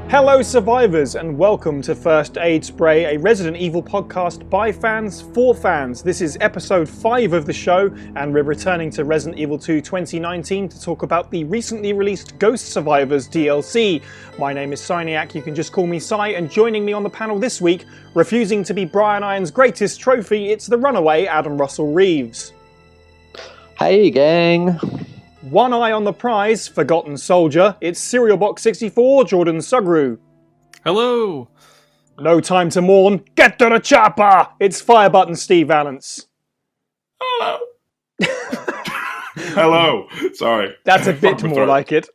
Hello survivors and welcome to First Aid Spray, a Resident Evil podcast by fans for fans. This is episode 5 of the show and we're returning to Resident Evil 2 2019 to talk about the recently released Ghost Survivors DLC. My name is Psyniac, you can just call me Psy, and joining me on the panel this week, refusing to be Brian Iron's greatest trophy, it's the runaway Adam Russell Reeves. Hey gang! One eye on the prize, Forgotten Soldier, it's Serial Box 64, Jordan Sugru. Hello! No time to mourn, get to the chopper! It's Fire Button Steve Valance. Hello! Hello! Sorry. That's a bit more like it.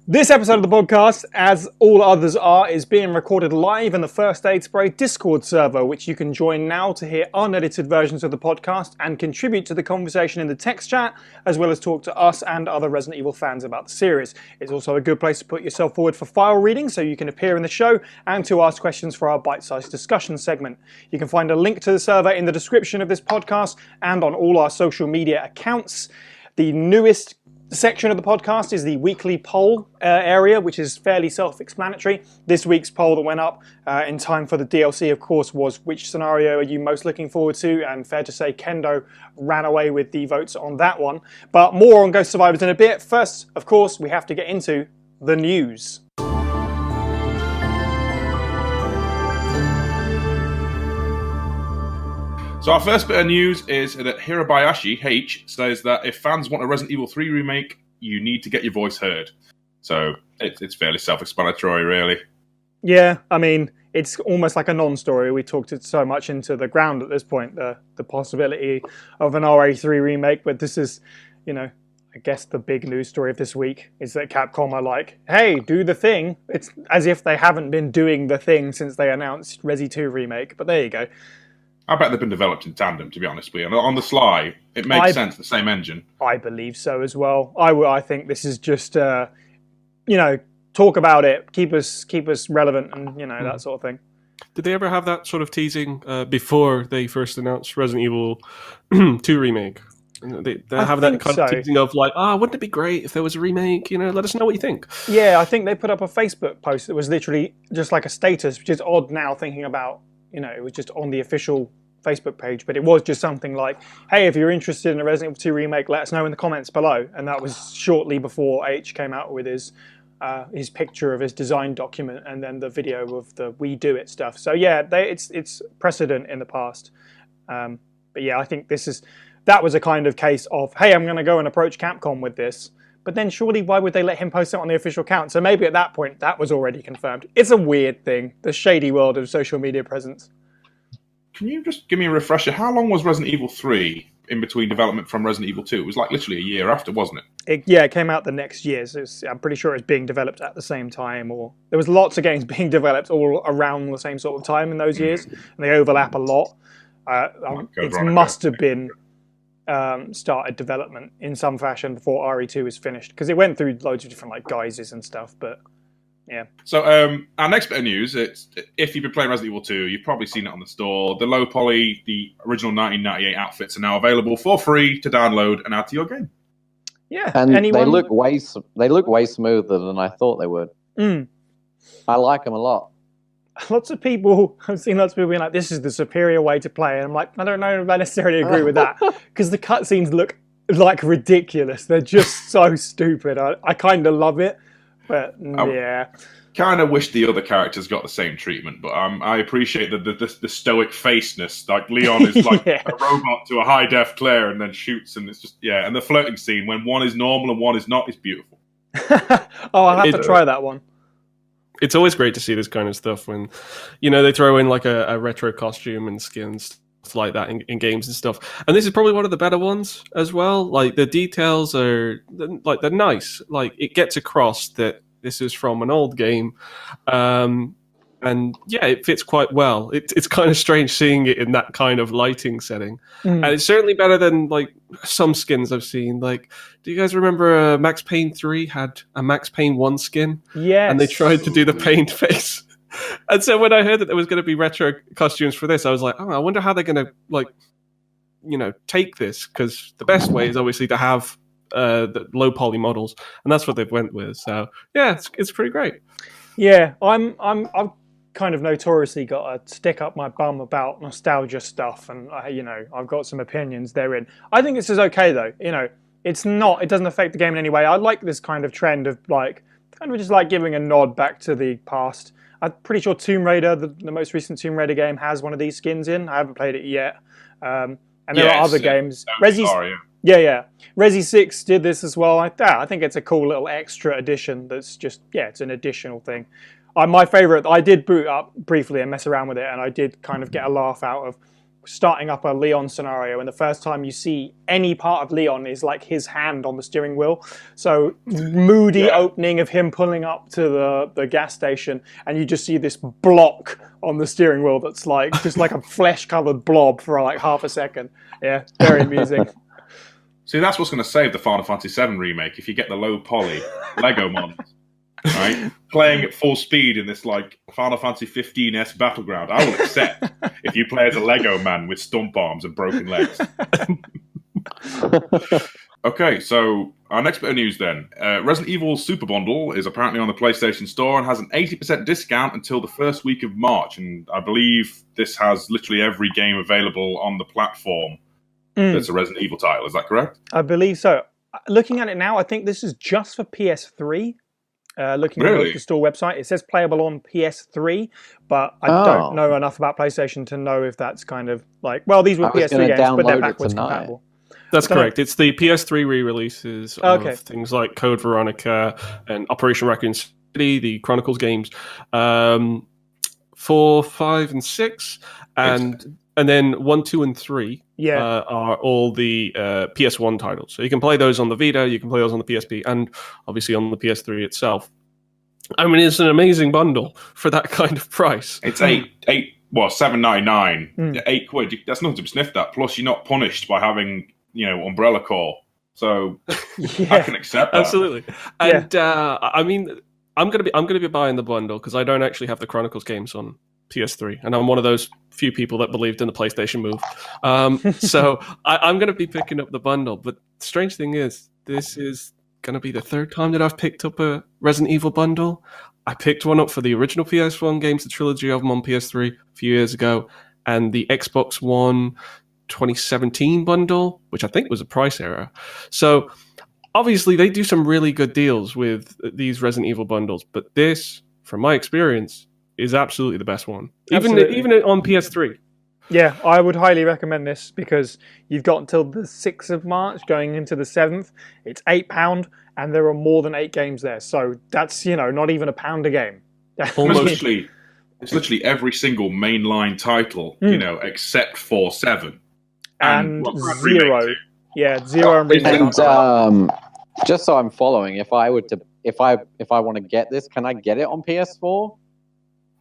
This episode of the podcast, as all others are, is being recorded live in the First Aid Spray Discord server, which you can join now to hear unedited versions of the podcast and contribute to the conversation in the text chat, as well as talk to us and other Resident Evil fans about the series. It's also a good place to put yourself forward for file reading so you can appear in the show and to ask questions for our Bitesize Discussion segment. You can find a link to the server in the description of this podcast and on all our social media accounts. The newest section of the podcast is the weekly poll area, which is fairly self-explanatory. This week's poll that went up in time for the DLC, of course, was which scenario are you most looking forward to? And fair to say Kendo ran away with the votes on that one. But more on Ghost Survivors in a bit. First, of course, we have to get into the news. So our first bit of news is that Hirabayashi H says that if fans want a Resident Evil 3 remake, you need to get your voice heard. So it's fairly self-explanatory, really. Yeah, I mean, it's almost like a non-story. We talked it so much into the ground at this point, the possibility of an RE3 remake, but this is, you know, I guess the big news story of this week is that Capcom are like, hey, do the thing. It's as if they haven't been doing the thing since they announced Resi 2 remake, but there you go. I bet they've been developed in tandem, to be honest with you. And on the sly, it makes sense, the same engine. I believe so as well. I think this is just, talk about it, keep us relevant and, that sort of thing. Did they ever have that sort of teasing before they first announced Resident Evil 2 Remake? They have that kind of teasing of like, wouldn't it be great if there was a remake? Let us know what you think. Yeah, I think they put up a Facebook post that was literally just like a status, which is odd now thinking about, it was just on the official Facebook page, but it was just something like, hey, if you're interested in a Resident Evil 2 remake, let us know in the comments below. And that was shortly before H came out with his picture of his design document and then the video of the We Do It stuff. So yeah, it's precedent in the past. But yeah, I think that was a kind of case of, hey, I'm going to go and approach Capcom with this. But then surely why would they let him post it on the official account? So maybe at that point that was already confirmed. It's a weird thing, the shady world of social media presence. Can you just give me a refresher? How long was Resident Evil 3 in between development from Resident Evil 2? It was like literally a year after, wasn't it? It came out the next year. So I'm pretty sure it was being developed at the same time. Or there was lots of games being developed all around the same sort of time in those years. And they overlap a lot. It must have been started development in some fashion before RE2 was finished. Because it went through loads of different guises and stuff. But yeah. So our next bit of news, it's if you've been playing Resident Evil 2, you've probably seen it on the store. The low poly, the original 1998 outfits are now available for free to download and add to your game. Yeah, and they look way smoother than I thought they would. I like them a lot. I've seen lots of people being like, this is the superior way to play, and I'm like, I don't know if I necessarily agree with that, because the cutscenes look like ridiculous. They're just so stupid. I kind of love it. But yeah, kind of wish the other characters got the same treatment, but I appreciate the stoic faceness. Like Leon is like a robot to a high def Claire, and then shoots, and it's just and the flirting scene when one is normal and one is not is beautiful. I'll have to try that one. It's always great to see this kind of stuff when they throw in like a retro costume and skins like that in games and stuff, and this is probably one of the better ones as well. Like the details are they're nice. Like it gets across that this is from an old game, and yeah, it fits quite well. It's kind of strange seeing it in that kind of lighting setting, and it's certainly better than like some skins I've seen. Like, do you guys remember Max Payne 3 had a Max Payne 1 skin? Yes, and they tried to do the pained face. And so when I heard that there was going to be retro costumes for this, I was like, I wonder how they're going to take this, because the best way is obviously to have the low poly models, and that's what they've went with. So yeah, it's pretty great. Yeah, I've kind of notoriously got a stick up my bum about nostalgia stuff, and I've got some opinions therein. I think this is okay though. It doesn't affect the game in any way. I like this kind of trend of like kind of just like giving a nod back to the past. I'm pretty sure Tomb Raider, the most recent Tomb Raider game, has one of these skins in. I haven't played it yet. And there are other games. Resi 6 did this as well. I think it's a cool little extra addition that's just, it's an additional thing. My favourite, I did boot up briefly and mess around with it, and I did kind of get a laugh out of starting up a Leon scenario, and the first time you see any part of Leon is like his hand on the steering wheel. So moody opening of him pulling up to the gas station, and you just see this block on the steering wheel that's like just like a flesh-covered blob for like half a second. Yeah, very amusing. See, that's what's going to save the Final Fantasy VII remake if you get the low poly Lego mod. Right, playing at full speed in this like Final Fantasy 15-esque battleground, I will accept if you play as a Lego man with stump arms and broken legs. Okay, so our next bit of news then. Resident Evil Super Bundle is apparently on the PlayStation Store and has an 80% discount until the first week of March, and I believe this has literally every game available on the platform that's a Resident Evil title. Is that correct? I believe so. Looking at it now, I think this is just for PS3. Looking at the store website, it says playable on PS3, but I don't know enough about PlayStation to know if that's kind of like, well, these were PS3 games, but they're backwards compatible. That's correct. It's the PS3 re-releases of things like Code Veronica and Operation Raccoon City, the Chronicles games, 4, 5, and 6, and then 1, 2, and 3 are all the PS1 titles. So you can play those on the Vita, you can play those on the PSP, and obviously on the PS3 itself. I mean, it's an amazing bundle for that kind of price. It's $7.99, £8. That's nothing to be sniffed at. Plus, you're not punished by having Umbrella Corps. So I can accept that. Absolutely. And I mean, I'm gonna be buying the bundle because I don't actually have the Chronicles games on PS3, and I'm one of those few people that believed in the PlayStation move. So I'm going to be picking up the bundle. But the strange thing is, this is going to be the third time that I've picked up a Resident Evil bundle. I picked one up for the original PS1 games, the trilogy of them on PS3 a few years ago, and the Xbox One 2017 bundle, which I think was a price error. So obviously they do some really good deals with these Resident Evil bundles, but this, from my experience, is absolutely the best one, even on PS3. Yeah, I would highly recommend this because you've got until the 6th of March, going into the 7th. It's £8, and there are more than 8 games there. So that's not even £1 a game. It's literally every single mainline title, except for 7 and 0. Yeah, 0 and remake. And just so I'm following, if I want to get this, can I get it on PS4?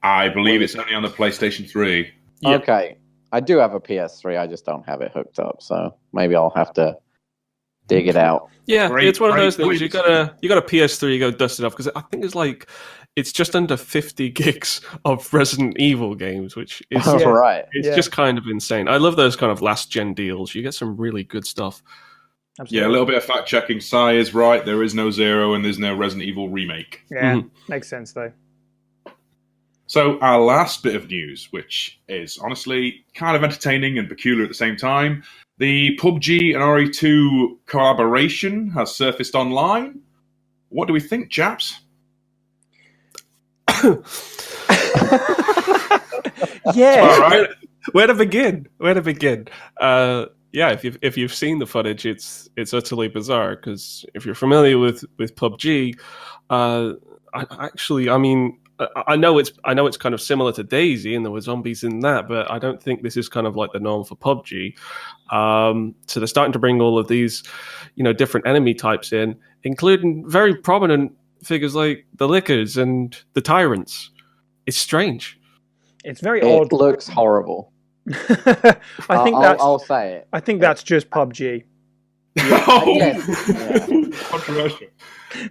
I believe it's only on the PlayStation 3. Yep. Okay. I do have a PS3, I just don't have it hooked up, so maybe I'll have to dig it out. Yeah, it's one of those things. You got a PS3, you go dust it off, because I think it's just under 50 gigs of Resident Evil games, which is just kind of insane. I love those kind of last gen deals. You get some really good stuff. Absolutely. Yeah, a little bit of fact checking. Sai is right. There is no 0 and there's no Resident Evil remake. Yeah, makes sense though. So our last bit of news, which is honestly kind of entertaining and peculiar at the same time, the PUBG and RE2 collaboration has surfaced online. What do we think, chaps? Yeah. Where to begin? If you've seen the footage, it's utterly bizarre, because if you're familiar with PUBG, I know it's kind of similar to DayZ, and there were zombies in that, but I don't think this is kind of like the norm for PUBG. So they're starting to bring all of these, different enemy types in, including very prominent figures like the Lickers and the Tyrants. It's strange. It's very odd. It looks horrible. I'll say it. I think that's just PUBG. Controversial.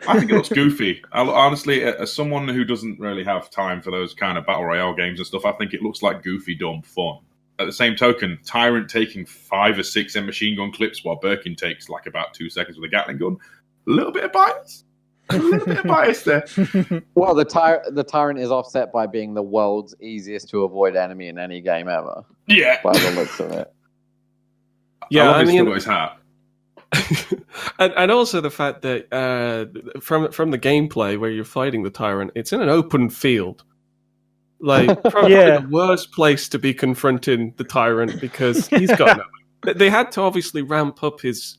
I think it looks goofy. Honestly, as someone who doesn't really have time for those kind of battle royale games and stuff, I think it looks like goofy, dumb fun. at the same token, Tyrant taking 5 or 6 machine gun clips while Birkin takes like about 2 seconds with a Gatling gun. A little bit of bias. A little bit of bias there. Well, the Tyrant is offset by being the world's easiest to avoid enemy in any game ever. Yeah. By the looks of it. Yeah, I he's mean, still got his hat. and also the fact that from the gameplay where you're fighting the Tyrant, it's in an open field. Like, probably the worst place to be confronting the Tyrant because he's got no. They had to obviously ramp up his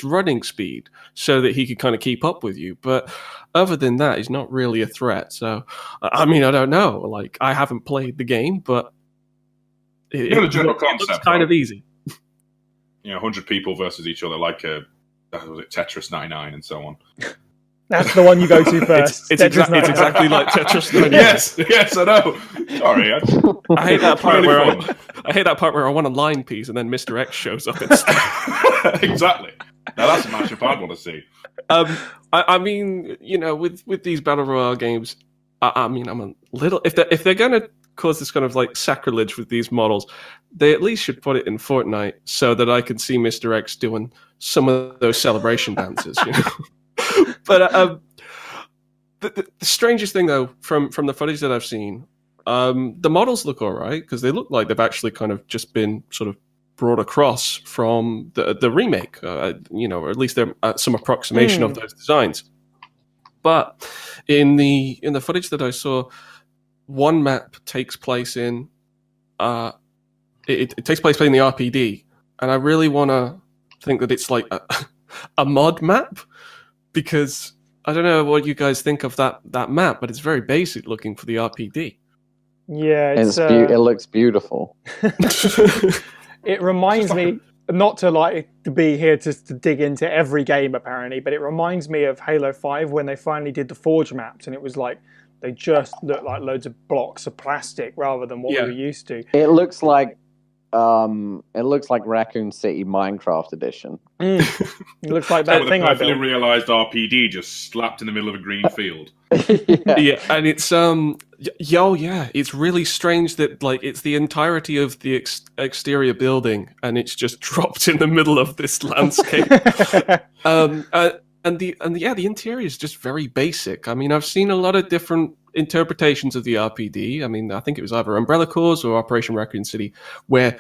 running speed so that he could kind of keep up with you. But other than that, he's not really a threat. So, I mean, I don't know. Like, I haven't played the game, but the general concept looks kind of easy. 100 people versus each other, like was it Tetris 99 and so on. That's the one you go to first. It's exactly like Tetris 99. Yes, I know. Sorry, I hate that part where I want a line piece and then Mr. X shows up instead. Exactly. Now that's a matchup I'd want to see. I mean, with these battle royale games, I mean, I'm a little if they're going to cause this kind of like sacrilege with these models, they at least should put it in Fortnite so that I can see Mr. X doing some of those celebration dances. But the strangest thing, though, from the footage that I've seen, the models look all right because they look like they've actually kind of just been sort of brought across from the remake, or at least they're some approximation of those designs. But in the footage that I saw, one map takes place in it takes place in the RPD, and I really want to think that it's like a mod map. Because I don't know what you guys think of that map, but it's very basic looking for the RPD. Yeah, it looks beautiful. It reminds me, not to be here to dig into every game apparently, but it reminds me of Halo 5 when they finally did the Forge maps, and it was like they just looked like loads of blocks of plastic rather than what we were used to. It looks like Raccoon City Minecraft edition. It looks like that thing I built. Realized RPD just slapped in the middle of a green field. Yeah, and it's it's really strange that like it's the entirety of the exterior building, and it's just dropped in the middle of this landscape. And the interior is just very basic. I mean, I've seen a lot of different interpretations of the RPD. I mean, I think it was either Umbrella Corps or Operation Raccoon City, where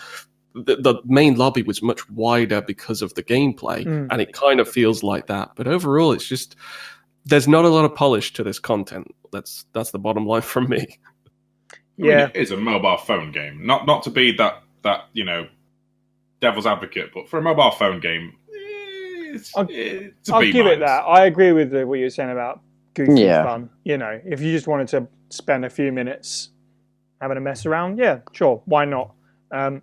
the main lobby was much wider because of the gameplay, and it kind of feels like that. But overall, it's just there's not a lot of polish to this content. That's the bottom line from me. Yeah, I mean, it is a mobile phone game. Not to be that devil's advocate, but for a mobile phone game, I'll give it that. I agree with what you're saying about goofy fun. If you just wanted to spend a few minutes having a mess around, yeah, sure, why not? I'm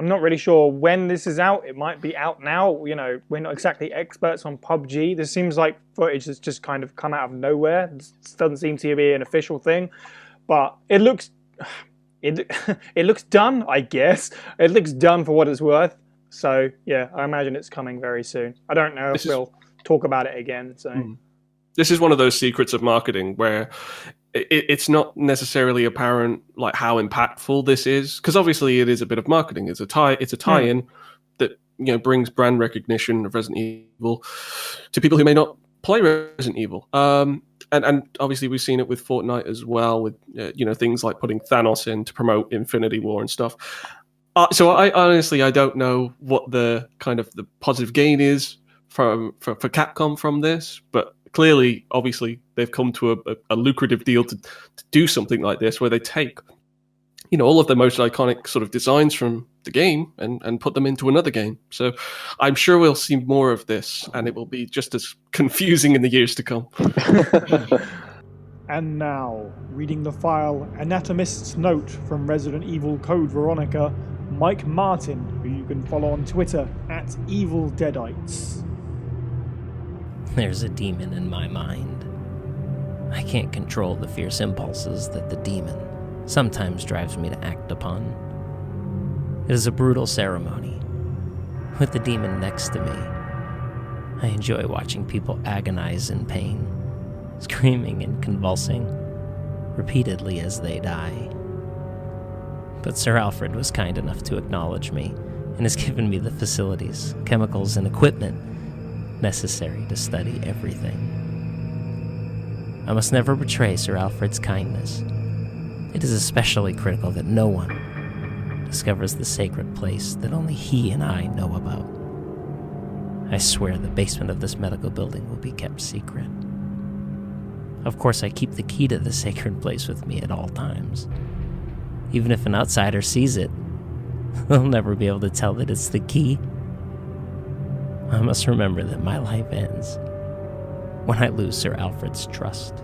not really sure when this is out. It might be out now. We're not exactly experts on PUBG. This seems like footage that's just kind of come out of nowhere. This doesn't seem to be an official thing, but it looks done, I guess. It looks done for what it's worth. So, yeah, I imagine it's coming very soon. I don't know if we'll talk about it again. So, this is one of those secrets of marketing where it's not necessarily apparent like how impactful this is, because obviously it is a bit of marketing. It's a tie-in that brings brand recognition of Resident Evil to people who may not play Resident Evil. And obviously we've seen it with Fortnite as well, with things like putting Thanos in to promote Infinity War and stuff. So I honestly don't know what the kind of the positive gain is for Capcom from this, but clearly, obviously, they've come to a lucrative deal to do something like this, where they take all of the most iconic sort of designs from the game and put them into another game. So I'm sure we'll see more of this, and it will be just as confusing in the years to come. And now, reading the file Anatomist's Note from Resident Evil Code Veronica, Mike Martin, who you can follow on Twitter @EvilDeadites. There's a demon in my mind. I can't control the fierce impulses that the demon sometimes drives me to act upon. It is a brutal ceremony. With the demon next to me, I enjoy watching people agonize in pain, screaming and convulsing repeatedly as they die. But Sir Alfred was kind enough to acknowledge me and has given me the facilities, chemicals, and equipment necessary to study everything. I must never betray Sir Alfred's kindness. It is especially critical that no one discovers the sacred place that only he and I know about. I swear the basement of this medical building will be kept secret. Of course, I keep the key to the sacred place with me at all times. Even if an outsider sees it, they'll never be able to tell that it's the key. I must remember that my life ends when I lose Sir Alfred's trust.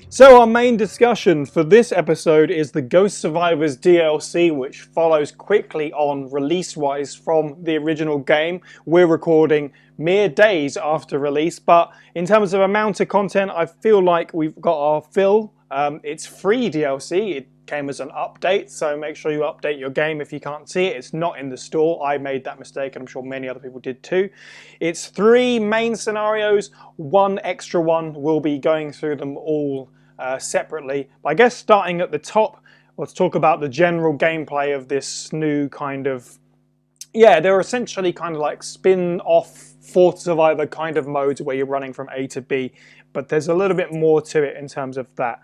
So our main discussion for this episode is the Ghost Survivors DLC, which follows quickly on release-wise from the original game. We're recording mere days after release, but in terms of amount of content, I feel like we've got our fill. It's free DLC. It came as an update, so make sure you update your game if you can't see it. It's not in the store. I made that mistake, and I'm sure many other people did too. It's 3 main scenarios. 1 extra one. We'll be going through them all separately. But I guess starting at the top, let's talk about the general gameplay of this new kind of... Yeah, they're essentially kind of like spin-off Forza Survivor kind of modes where you're running from A to B, but there's a little bit more to it in terms of that.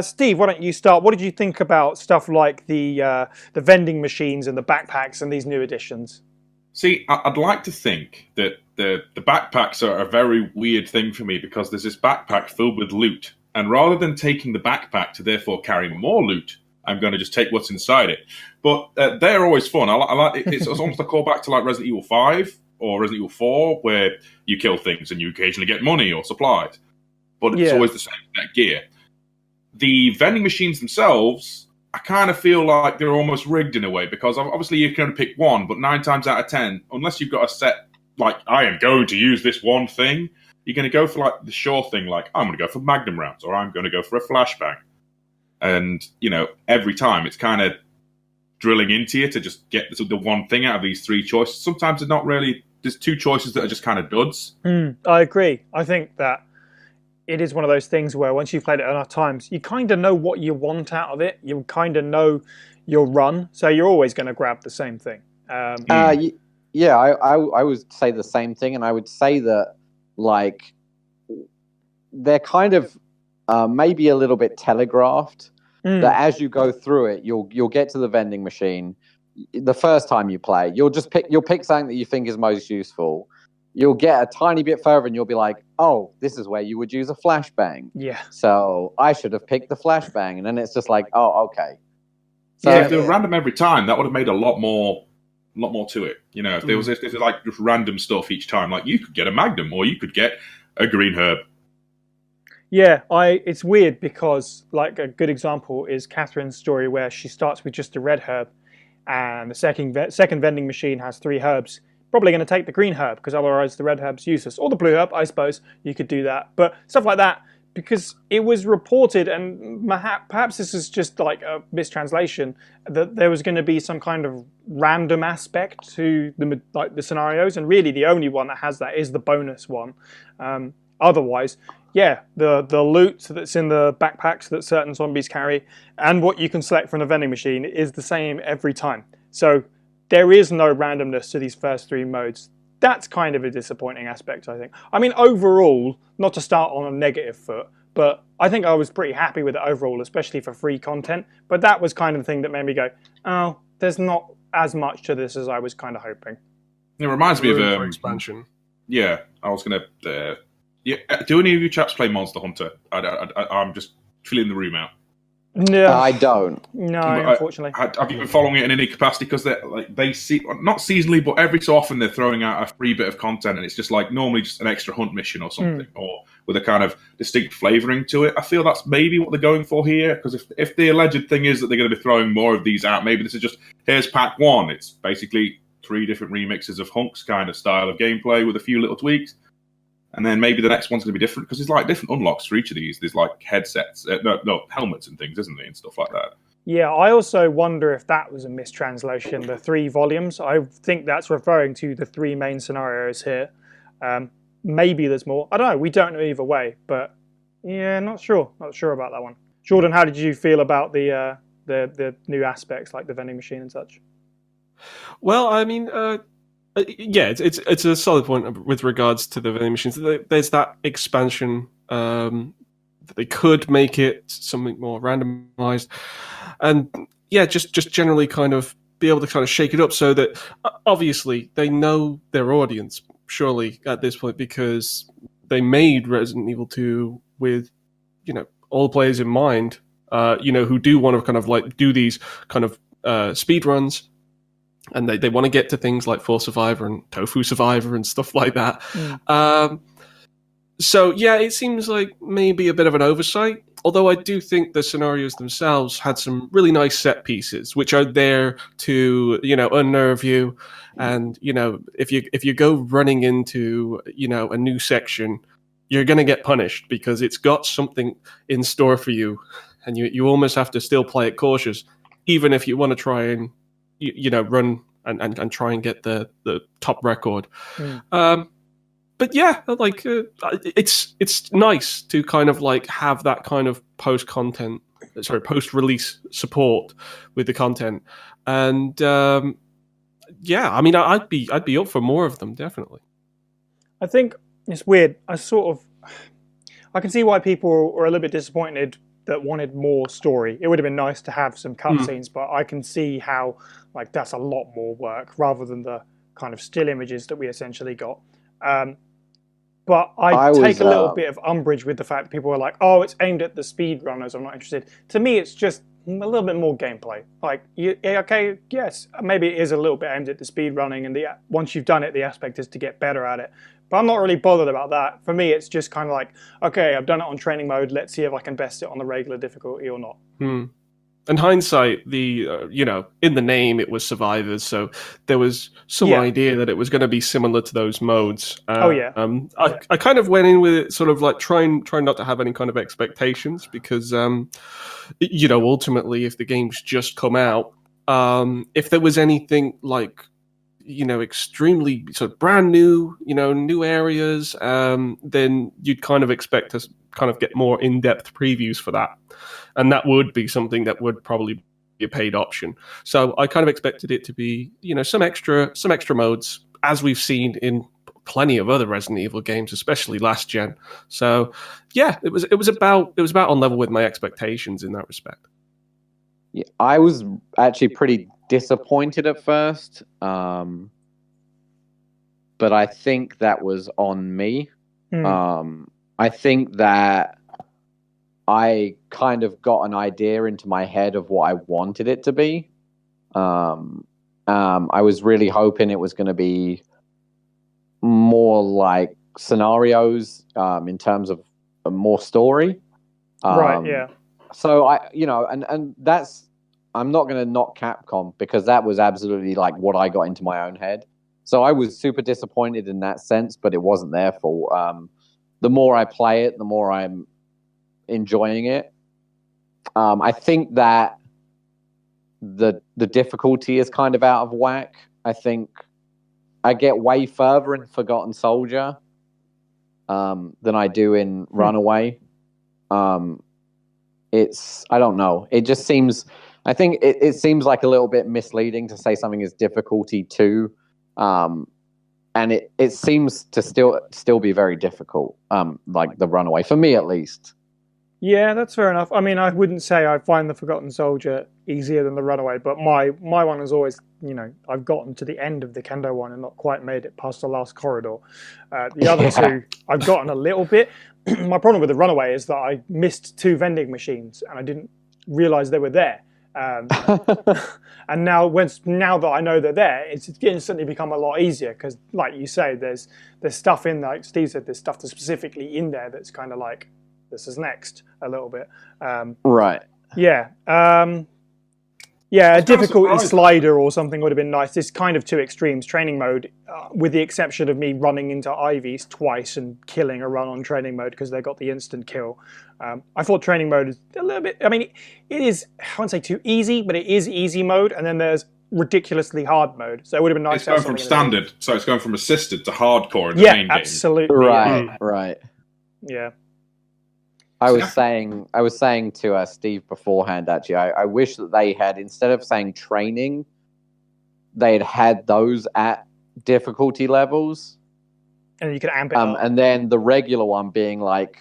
Steve, why don't you start? What did you think about stuff like the vending machines and the backpacks and these new additions? See, I'd like to think that the backpacks are a very weird thing for me, because there's this backpack filled with loot, and rather than taking the backpack to therefore carry more loot, I'm going to just take what's inside it. But they're always fun. I like it's almost a callback to like Resident Evil 5 or Resident Evil 4, where you kill things and you occasionally get money or supplies. But it's always the same net gear. The vending machines themselves, I kind of feel like they're almost rigged in a way, because obviously you can only pick one, but 9 times out of 10, unless you've got a set, like, I am going to use this one thing, you're going to go for like the sure thing, like, I'm going to go for Magnum rounds, or I'm going to go for a flashbang. And, you know, every time it's kind of drilling into you to just get the one thing out of these 3 choices. Sometimes it's not really, there's 2 choices that are just kind of duds. I agree. I think that it is one of those things where once you've played it enough times, you kind of know what you want out of it. You kind of know your run, so you're always going to grab the same thing. Yeah, I would say the same thing, and I would say that, like, they're kind of maybe a little bit telegraphed. That as you go through it, you'll get to the vending machine. The first time you play, you'll pick something that you think is most useful. You'll get a tiny bit further and you'll be like, oh, this is where you would use a flashbang. Yeah. So I should have picked the flashbang. And then it's just like, oh, okay. So, yeah, if they were random every time, that would have made a lot more to it. You know, if there was like just random stuff each time, like you could get a Magnum or you could get a green herb. Yeah, it's weird because, like, a good example is Catherine's story where she starts with just a red herb, and the second vending machine has 3 herbs. Probably going to take the green herb because otherwise the red herb's useless. Or the blue herb, I suppose you could do that. But stuff like that, because it was reported, and perhaps this is just like a mistranslation, that there was going to be some kind of random aspect to the scenarios, and really the only one that has that is the bonus one. Otherwise, yeah, the loot that's in the backpacks that certain zombies carry and what you can select from the vending machine is the same every time. So there is no randomness to these first 3 modes. That's kind of a disappointing aspect, I think. I mean, overall, not to start on a negative foot, but I think I was pretty happy with it overall, especially for free content. But that was kind of the thing that made me go, oh, there's not as much to this as I was kind of hoping. It reminds me of expansion. Yeah, I was going to... do any of you chaps play Monster Hunter? I'm just filling the room out. No, I don't. No, unfortunately. Have you been following it in any capacity? Because they see, not seasonally, but every so often they're throwing out a free bit of content, and it's just like normally just an extra hunt mission or something, or with a kind of distinct flavouring to it. I feel that's maybe what they're going for here, because if the alleged thing is that they're going to be throwing more of these out, maybe this is just, here's pack 1. It's basically 3 different remixes of Hunk's kind of style of gameplay with a few little tweaks. And then maybe the next one's going to be different, because there's like different unlocks for each of these. There's like headsets, helmets and things, isn't there, and stuff like that. Yeah, I also wonder if that was a mistranslation, the 3 volumes. I think that's referring to the 3 main scenarios here. Maybe there's more. I don't know. We don't know either way. But yeah, not sure. Not sure about that one. Jordan, how did you feel about the new aspects like the vending machine and such? Well, I mean, yeah, it's a solid point with regards to the vending machines. There's that expansion that they could make it something more randomized, and yeah, just generally kind of be able to kind of shake it up so that obviously they know their audience surely at this point, because they made Resident Evil 2 with, you know, all players in mind, you know, who do want to kind of like do these kind of speed runs, and they want to get to things like Full Survivor and Tofu Survivor and stuff like that. So yeah, it seems like maybe a bit of an oversight, although I do think the scenarios themselves had some really nice set pieces, which are there to, you know, unnerve you. And, you know, if you go running into, you know, a new section, you're going to get punished because it's got something in store for you, and you almost have to still play it cautious, even if you want to try and, you know, run and try and get the top record. But yeah, like it's nice to kind of like have that kind of post-release support with the content, and yeah, I mean, I'd be up for more of them, definitely. I think it's weird. I can see why people were a little bit disappointed that wanted more story. It would have been nice to have some cutscenes, but I can see how like that's a lot more work rather than the kind of still images that we essentially got. But I take a little bit of umbrage with the fact that people are like, oh, it's aimed at the speedrunners, I'm not interested. To me, it's just a little bit more gameplay. Like, okay, yes, maybe it is a little bit aimed at the speedrunning, and once you've done it, the aspect is to get better at it. But I'm not really bothered about that. For me, it's just kind of like, okay, I've done it on training mode, let's see if I can best it on the regular difficulty or not. In hindsight, you know, in the name it was Survivors, so there was some idea that it was going to be similar to those modes. I kind of went in with it sort of like trying not to have any kind of expectations, because you know, ultimately, if the game's just come out, if there was anything like, you know, extremely sort of brand new, you know, new areas, then you'd kind of expect to kind of get more in-depth previews for that. And that would be something that would probably be a paid option. So I kind of expected it to be, you know, some extra modes, as we've seen in plenty of other Resident Evil games, especially last gen. So yeah, it was about on level with my expectations in that respect. Yeah, I was actually pretty disappointed at first, but I think that was on me. I think that I kind of got an idea into my head of what I wanted it to be. I was really hoping it was going to be more like scenarios in terms of more story. Right, yeah. So and that's, I'm not going to knock Capcom, because that was absolutely like what I got into my own head. So I was super disappointed in that sense, but it wasn't their fault. The more I play it, the more I'm enjoying it. I think that the difficulty is kind of out of whack. I think I get way further in Forgotten Soldier than I do in Runaway. It's, I don't know. It just seems, I think it seems like a little bit misleading to say something is difficulty 2. And it seems to still be very difficult, like the Runaway, for me at least. Yeah, that's fair enough. I mean, I wouldn't say I find the Forgotten Soldier easier than the Runaway, but my one is always, you know, I've gotten to the end of the Kendo one and not quite made it past the last corridor. The other two, I've gotten a little bit. My problem with the Runaway is that I missed 2 vending machines and I didn't realize they were there. And now that I know they're there, it's instantly become a lot easier, because, like you say, there's stuff in, like Steve said, there's stuff that's specifically in there that's kind of like, this is next a little bit. Right. Yeah. Yeah, a difficulty slider or something would have been nice. It's kind of 2 extremes. Training mode, with the exception of me running into Ivies twice and killing a run on training mode because they got the instant kill. I thought training mode is a little bit, I mean, it is, I wouldn't say too easy, but it is easy mode, and then there's ridiculously hard mode. So it would have been nice to have something. It's going from standard, so it's going from assisted to hardcore in the main game. Absolutely. Right. Yeah. I was saying to Steve beforehand, actually, I wish that they had, instead of saying training, they'd had those at difficulty levels. And you could amp it up. And then the regular one being like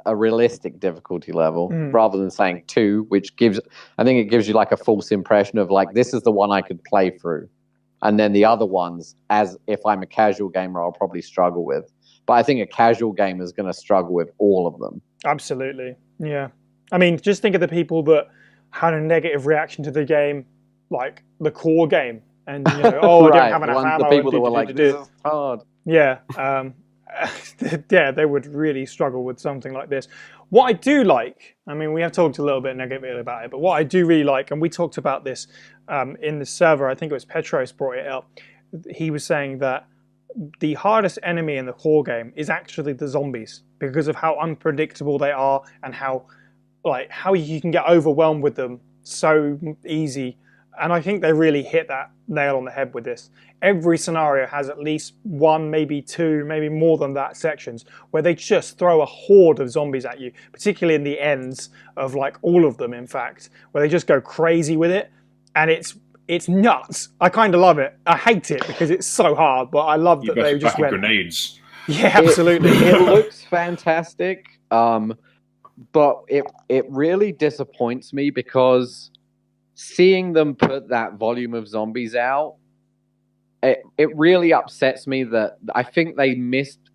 a realistic difficulty level, rather than saying 2, which gives you like a false impression of like, this is the one I could play through. And then the other ones, as if I'm a casual gamer, I'll probably struggle with. But I think a casual gamer is going to struggle with all of them. Absolutely. Yeah. I mean, just think of the people that had a negative reaction to the game, like the core game. And, you know, oh, Right. I didn't have enough ammo. The people that were like, this is hard. Yeah. Yeah, they would really struggle with something like this. What I do like, I mean, we have talked a little bit negatively about it, but what I do really like, and we talked about this in the server, I think it was Petros brought it up. He was saying that the hardest enemy in the core game is actually the zombies, because of how unpredictable they are and how you can get overwhelmed with them so easy. And I think they really hit that nail on the head with this. Every scenario has at least 1, maybe 2, maybe more than that sections where they just throw a horde of zombies at you, particularly in the ends of like all of them, in fact, where they just go crazy with it. And it's nuts. I kind of love it. I hate it because it's so hard, but I love that they just went grenades. Yeah, absolutely. It looks fantastic, but it really disappoints me because seeing them put that volume of zombies out, it really upsets me that I think they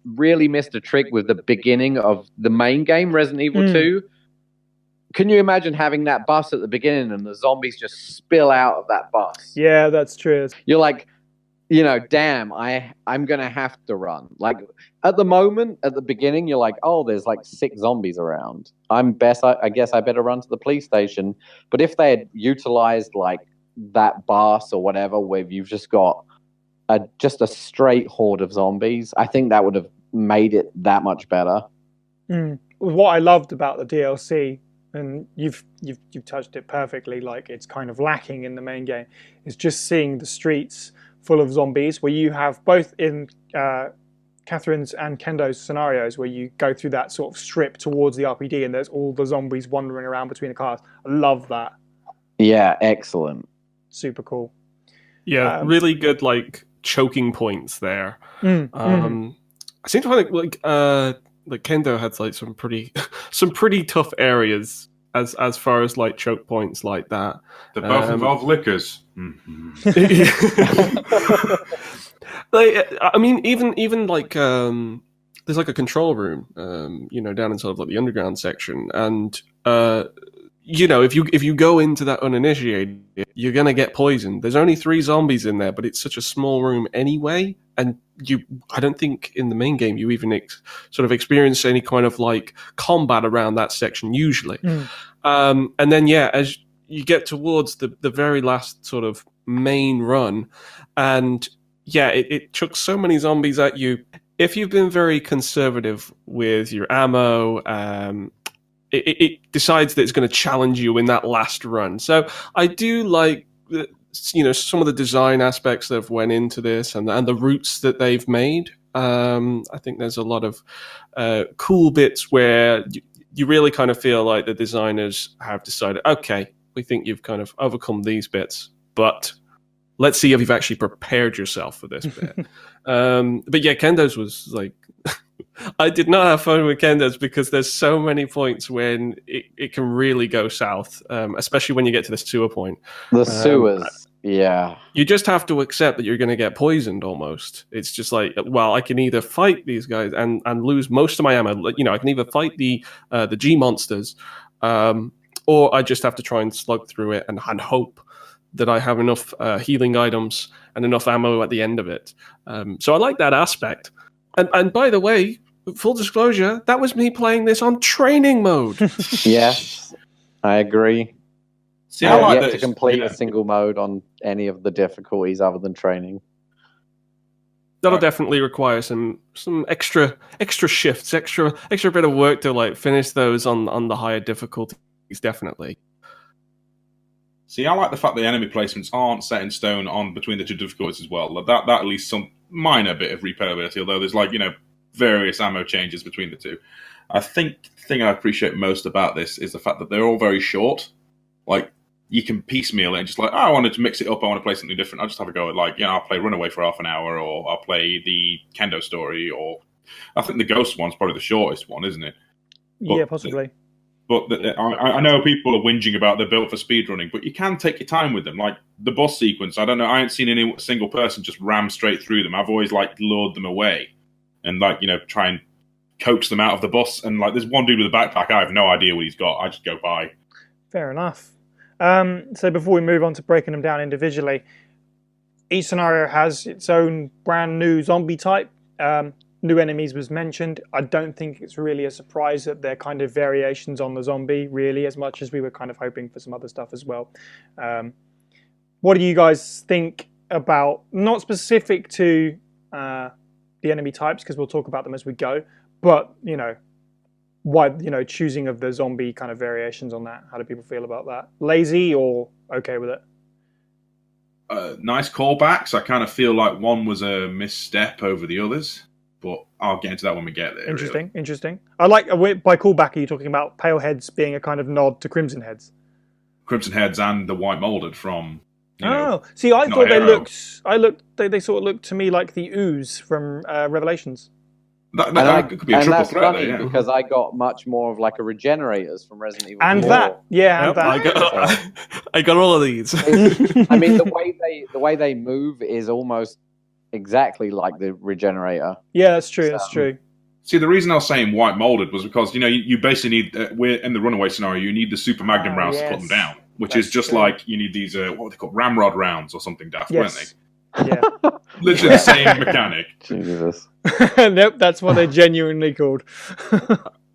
really missed a trick with the beginning of the main game, Resident Evil 2. Can you imagine having that bus at the beginning and the zombies just spill out of that bus? Yeah, that's true. You're like, you know, damn, I'm going to have to run. Like, at the moment, at the beginning, you're like, oh, there's like 6 zombies around. I guess I better run to the police station. But if they had utilized like that bus or whatever, where you've just got just a straight horde of zombies, I think that would have made it that much better. What I loved about the DLC, and you've touched it perfectly, like it's kind of lacking in the main game, is just seeing the streets full of zombies, where you have both in Catherine's and Kendo's scenarios where you go through that sort of strip towards the RPD and there's all the zombies wandering around between the cars. I love that. Yeah, excellent. Super cool. Yeah, really good like choking points there. I seem to find like Kendo had like some pretty tough areas as far as like choke points like that. They both involve liquors. Like, I mean, even like there's like a control room, you know, down in sort of like the underground section, and you know, if you go into that uninitiated, you're gonna get poisoned. There's only 3 zombies in there, but it's such a small room anyway, and I don't think in the main game you even sort of experience any kind of like combat around that section usually. And then yeah, as you get towards the very last sort of main run, and yeah, it chucks so many zombies at you. If you've been very conservative with your ammo, it decides that it's going to challenge you in that last run. So I do like, you know, some of the design aspects that have went into this and the routes that they've made. I think there's a lot of cool bits where you really kind of feel like the designers have decided, okay, we think you've kind of overcome these bits, but let's see if you've actually prepared yourself for this bit. But yeah, Kendo's was like, I did not have fun with Kendo's because there's so many points when it can really go south, especially when you get to the sewer point. The sewers, yeah. You just have to accept that you're going to get poisoned almost. It's just like, well, I can either fight these guys and lose most of my ammo. You know, I can either fight the G monsters, or I just have to try and slug through it and hope that I have enough healing items and enough ammo at the end of it. So I like that aspect. And by the way, full disclosure, that was me playing this on training mode. Yes, I agree. See, I like yet to complete a single mode on any of the difficulties other than training. That'll definitely require some extra shifts, extra bit of work to like finish those on the higher difficulties, definitely. See, I like the fact the enemy placements aren't set in stone on between the 2 difficulties as well. That at least some minor bit of replayability, although there's like, you know, various ammo changes between the 2. I think the thing I appreciate most about this is the fact that they're all very short. Like, you can piecemeal it and just like, oh, I wanted to mix it up, I want to play something different. I'll just have a go at, like, I'll play Runaway for half an hour, or I'll play the Kendo story, or I think the Ghost one's probably the shortest one, isn't it? Yeah, possibly. I know people are whinging about they're built for speedrunning, but you can take your time with them. Like, the boss sequence, I don't know, I ain't seen any single person just ram straight through them. I've always, like, lured them away and, like, try and coax them out of the boss. And, like, there's one dude with a backpack, I have no idea what he's got. I just go by. Fair enough. So before we move on to breaking them down individually, each scenario has its own brand new zombie type. New enemies was mentioned. I don't think it's really a surprise that they're kind of variations on the zombie, really, as much as we were kind of hoping for some other stuff as well. What do you guys think about, not specific to the enemy types, because we'll talk about them as we go, but, why, choosing of the zombie kind of variations on that? How do people feel about that? Lazy or okay with it? Nice callbacks. I kind of feel like one was a misstep over the others, but I'll get into that when we get there. Interesting. I like, by callback, are you talking about Pale Heads being a kind of nod to Crimson Heads? Crimson Heads and the White Molded from. See, I thought they sort of looked to me like the Ooze from Revelations. That could be a triple threat funny there, because I got much more of like a Regenerators from Resident Evil. And 4. that, yeah, and that. I got all of these. I mean, the way they move is almost exactly like the Regenerator. Yeah, that's true. That's true. See, the reason I was saying White Molded was because you basically need. We're in the Runaway scenario. You need the super magnum rounds to put them down, which is just like you need these what were they called, ramrod rounds or something daft, weren't they? Yeah. Literally the same mechanic. Jesus. Nope, that's what they're genuinely called.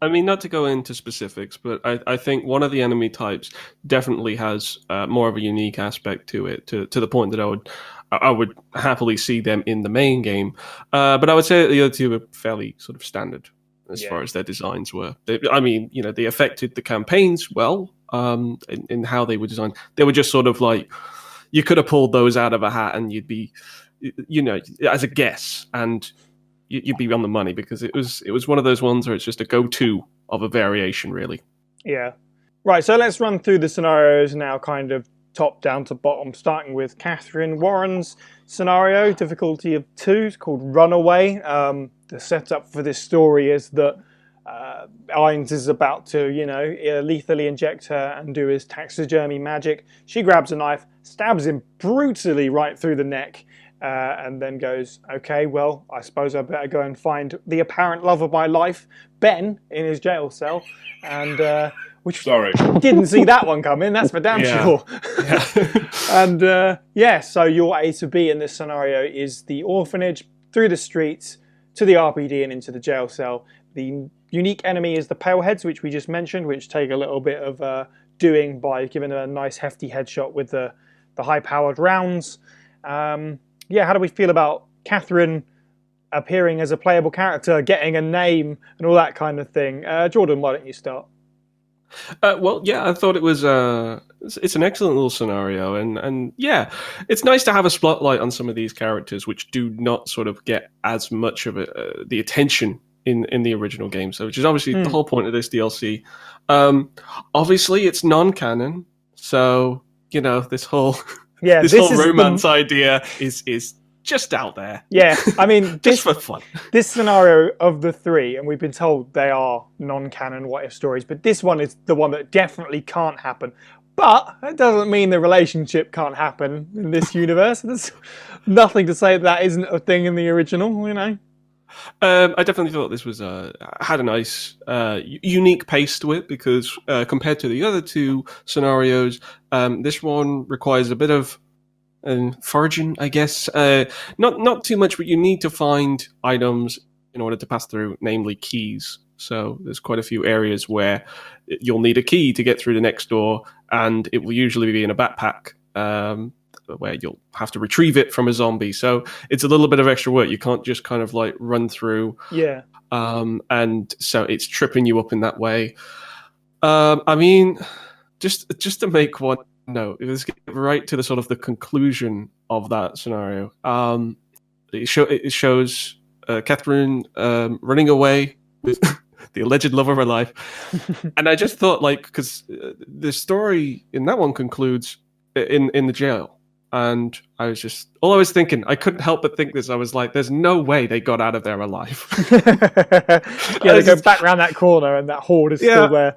I mean, not to go into specifics, but I think one of the enemy types definitely has more of a unique aspect to it, to the point that I would happily see them in the main game. But I would say that the other two are fairly sort of standard as far as their designs were. They affected the campaigns well in how they were designed. They were just sort of like, you could have pulled those out of a hat and you'd be, as a guess, and you'd be on the money, because it was one of those ones where it's just a go-to of a variation, really. Yeah. Right, so let's run through the scenarios now, kind of top down to bottom, starting with Catherine Warren's scenario, difficulty of 2, it's called Runaway. The setup for this story is that Ines is about to, lethally inject her and do his taxidermy magic. She grabs a knife, stabs him brutally right through the neck, and then goes, okay, well, I suppose I better go and find the apparent love of my life, Ben, in his jail cell. And didn't see that one coming, that's for damn sure. Yeah. And so your A to B in this scenario is the orphanage, through the streets, to the RPD and into the jail cell. The unique enemy is the Pale Heads, which we just mentioned, which take a little bit of doing by giving them a nice hefty headshot with the high-powered rounds. How do we feel about Catherine appearing as a playable character, getting a name, and all that kind of thing? Jordan, why don't you start? I thought it was it's an excellent little scenario, and it's nice to have a spotlight on some of these characters which do not sort of get as much of the attention in the original game. So, which is obviously the whole point of this DLC. Obviously, it's non-canon, so this whole whole romance idea is just out there. Yeah, I mean, just for fun. This scenario of the 3, and we've been told they are non-canon what-if stories, but this one is the one that definitely can't happen. But that doesn't mean the relationship can't happen in this universe. There's nothing to say that isn't a thing in the original, I definitely thought this was had a nice, unique pace to it, because compared to the other 2 scenarios, this one requires a bit of foraging, I guess. Not too much, but you need to find items in order to pass through, namely keys. So there's quite a few areas where you'll need a key to get through the next door, and it will usually be in a backpack, where you'll have to retrieve it from a zombie. So it's a little bit of extra work. You can't just kind of like run through. Yeah. And so it's tripping you up in that way. I mean, just to make one note, let's get right to the sort of the conclusion of that scenario. It shows Catherine running away with the alleged love of her life. And I just thought, like, because the story in that one concludes in the jail. And I was just, all I was thinking, I couldn't help but think this. I was like, there's no way they got out of there alive. They go back around that corner and that horde is still there.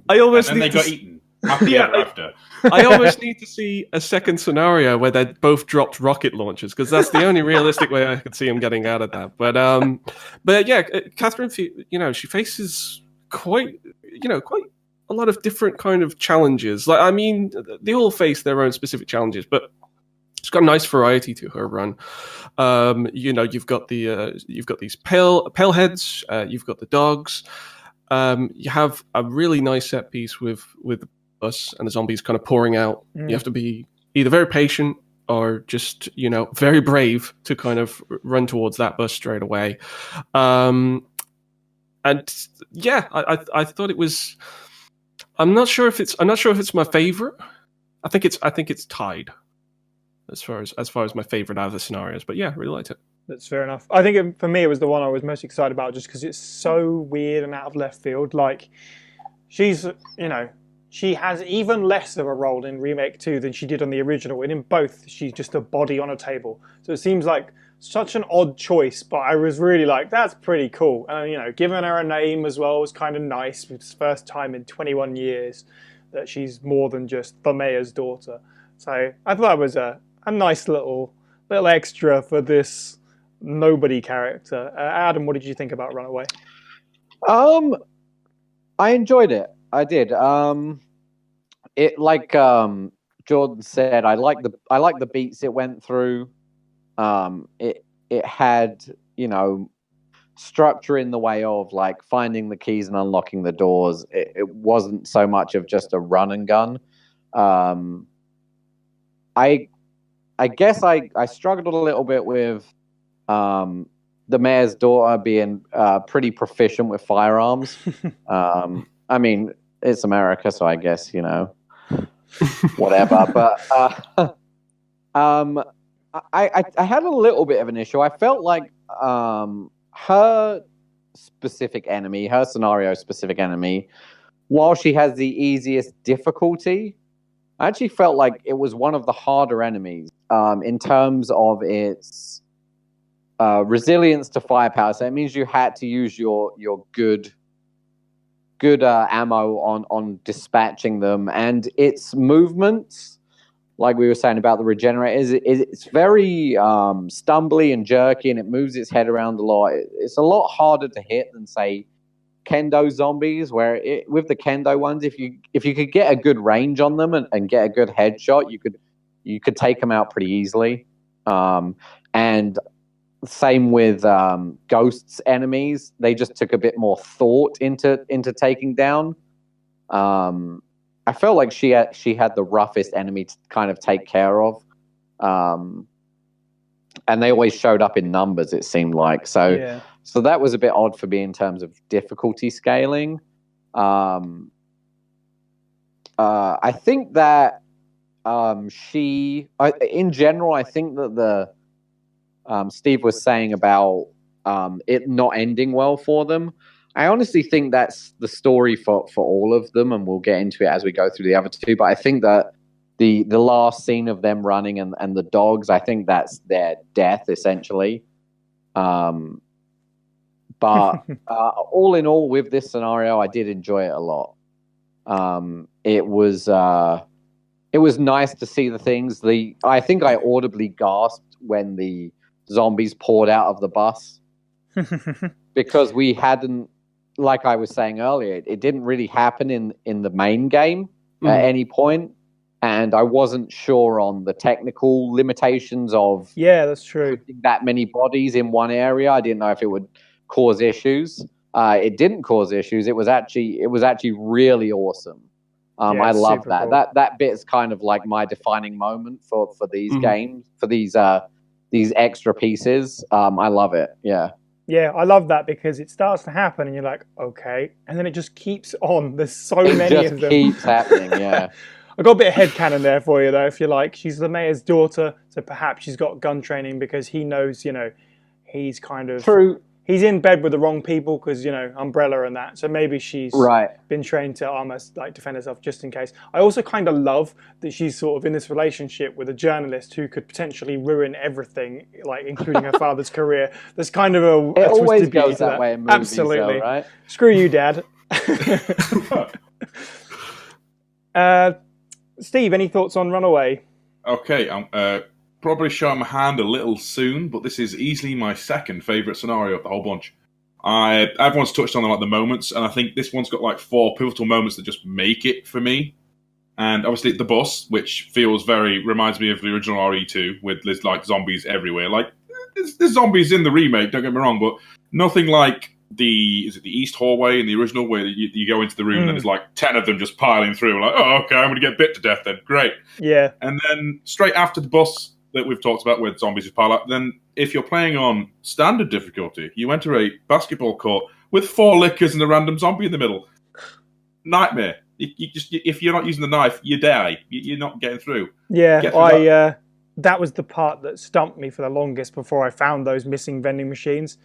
I almost and then they got eaten. Happy ever after. I almost need to see a second scenario where they both dropped rocket launchers, because that's the only realistic way I could see them getting out of that. But yeah, Catherine, she faces quite a lot of different kind of challenges. Like, I mean, they all face their own specific challenges, but it's got a nice variety to her run. You've got these pale heads, you've got the dogs. You have a really nice set piece with the bus and the zombies kind of pouring out. You have to be either very patient or just very brave to kind of run towards that bus straight away. And yeah, I thought it was. I'm not sure if it's my favorite. I think it's tied as far as my favorite out of the scenarios. But yeah, I really liked it. That's fair enough. I think for me it was the one I was most excited about, just because it's so weird and out of left field. Like, she's she has even less of a role in Remake 2 than she did on the original, and in both she's just a body on a table. So it seems like such an odd choice, but I was really like, that's pretty cool. And giving her a name as well was kind of nice. It's the first time in 21 years that she's more than just the mayor's daughter. So I thought it was a nice little extra for this nobody character. Adam, what did you think about Runaway? I enjoyed it. I did. It, like Jordan said, I like the beats it went through. It had structure in the way of like finding the keys and unlocking the doors. It wasn't so much of just a run and gun. I guess I struggled a little bit with the mayor's daughter being pretty proficient with firearms. I mean, it's America, so I guess whatever. But I had a little bit of an issue. I felt like her scenario specific enemy, while she has the easiest difficulty, I actually felt like it was one of the harder enemies in terms of its resilience to firepower. So it means you had to use your good ammo on dispatching them, and its movements, like we were saying about the regenerators, it's very stumbly and jerky, and it moves its head around a lot. It's a lot harder to hit than, say, kendo zombies, where with the kendo ones, if you could get a good range on them and get a good headshot, you could take them out pretty easily. And same with Ghost's enemies, they just took a bit more thought into taking down. I felt like she had the roughest enemy to kind of take care of, and they always showed up in numbers, it seemed like. So that was a bit odd for me in terms of difficulty scaling. I think that in general, I think that the Steve was saying about it not ending well for them. I honestly think that's the story for all of them, and we'll get into it as we go through the other two. But I think that the last scene of them running and the dogs, I think that's their death, essentially. But all in all, with this scenario, I did enjoy it a lot. It was nice to see the things. I think I audibly gasped when the zombies poured out of the bus because we hadn't, like I was saying earlier, it didn't really happen in the main game at any point, and I wasn't sure on the technical limitations of that's true, putting that many bodies in one area. I didn't know if it would cause issues. It didn't cause issues. It was actually really awesome. I love that. Cool. That bit is kind of like my defining moment for these games, for these extra pieces. I love it. Yeah, I love that because it starts to happen and you're like, okay, and then it just keeps on. There's so many of them. It keeps happening, yeah. I got a bit of headcanon there for you, though, if you like. She's the mayor's daughter, so perhaps she's got gun training because he knows, he's kind of... True. he's in bed with the wrong people because, Umbrella and that. So maybe she's been trained to almost defend herself just in case. I also kind of love that she's sort of in this relationship with a journalist who could potentially ruin everything, including her father's career. There's kind of a It always twisted beauty goes to that way in movies, Absolutely. though, right? Screw you, Dad. Steve, any thoughts on Runaway? Okay, I'm probably showing my hand a little soon, but this is easily my second favourite scenario of the whole bunch. Everyone's touched on the moments, and I think this one's got 4 pivotal moments that just make it for me. And obviously the bus, which reminds me of the original RE2, with there's zombies everywhere. There's zombies in the remake, don't get me wrong, but nothing like the East Hallway in the original, where you go into the room and there's 10 of them just piling through. Okay, I'm going to get bit to death then. Great. Yeah. And then straight after the bus that we've talked about where zombies just pile up, then if you're playing on standard difficulty, you enter a basketball court with 4 lickers and a random zombie in the middle. Nightmare. If you're not using the knife, you die. You're not getting through. Yeah, that was the part that stumped me for the longest before I found those missing vending machines.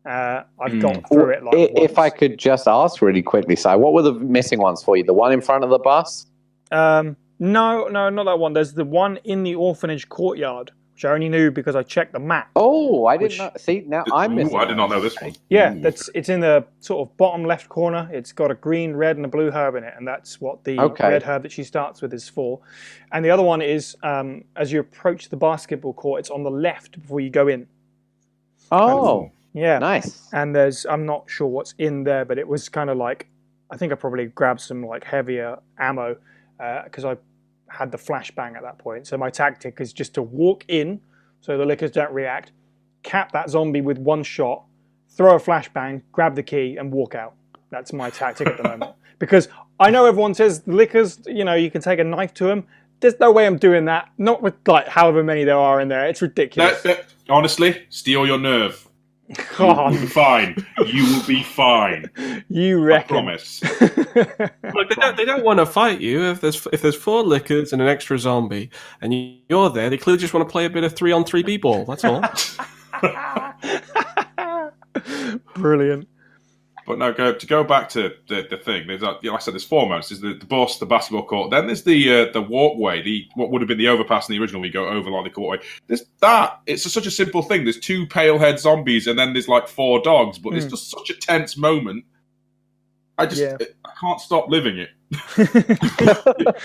I've gone through it once. If I could just ask really quickly, Si, what were the missing ones for you? The one in front of the bus? No, not that one. There's the one in the orphanage courtyard, which I only knew because I checked the map. Oh, I didn't know. See, now I'm missing. I did not know this one. Yeah, it's in the sort of bottom left corner. It's got a green, red, and a blue herb in it, and that's what the red herb that she starts with is for. And the other one is, as you approach the basketball court, it's on the left before you go in. Oh, yeah, nice. And I'm not sure what's in there, but it was kind of I think I probably grabbed some heavier ammo because I had the flashbang at that point. So my tactic is just to walk in so the lickers don't react, cap that zombie with one shot, throw a flashbang, grab the key, and walk out. That's my tactic at the moment. Because I know everyone says lickers, you can take a knife to them. There's no way I'm doing that. Not with however many there are in there. It's ridiculous. Honestly, steal your nerve. You will be fine. You will be fine. You reckon? I promise. They don't want to fight you if there's 4 lickers and an extra zombie, and you're there. They clearly just want to play a bit of 3-on-3 b-ball. That's all. Brilliant. But no, to go back to the thing. There's like I said, there's 4 moments. There's the bus, the basketball court. Then there's the walkway, what would have been the overpass in the original. We go over the courtway. It's such a simple thing. There's 2 pale head zombies, and then there's 4 dogs. But it's just such a tense moment. I can't stop living it.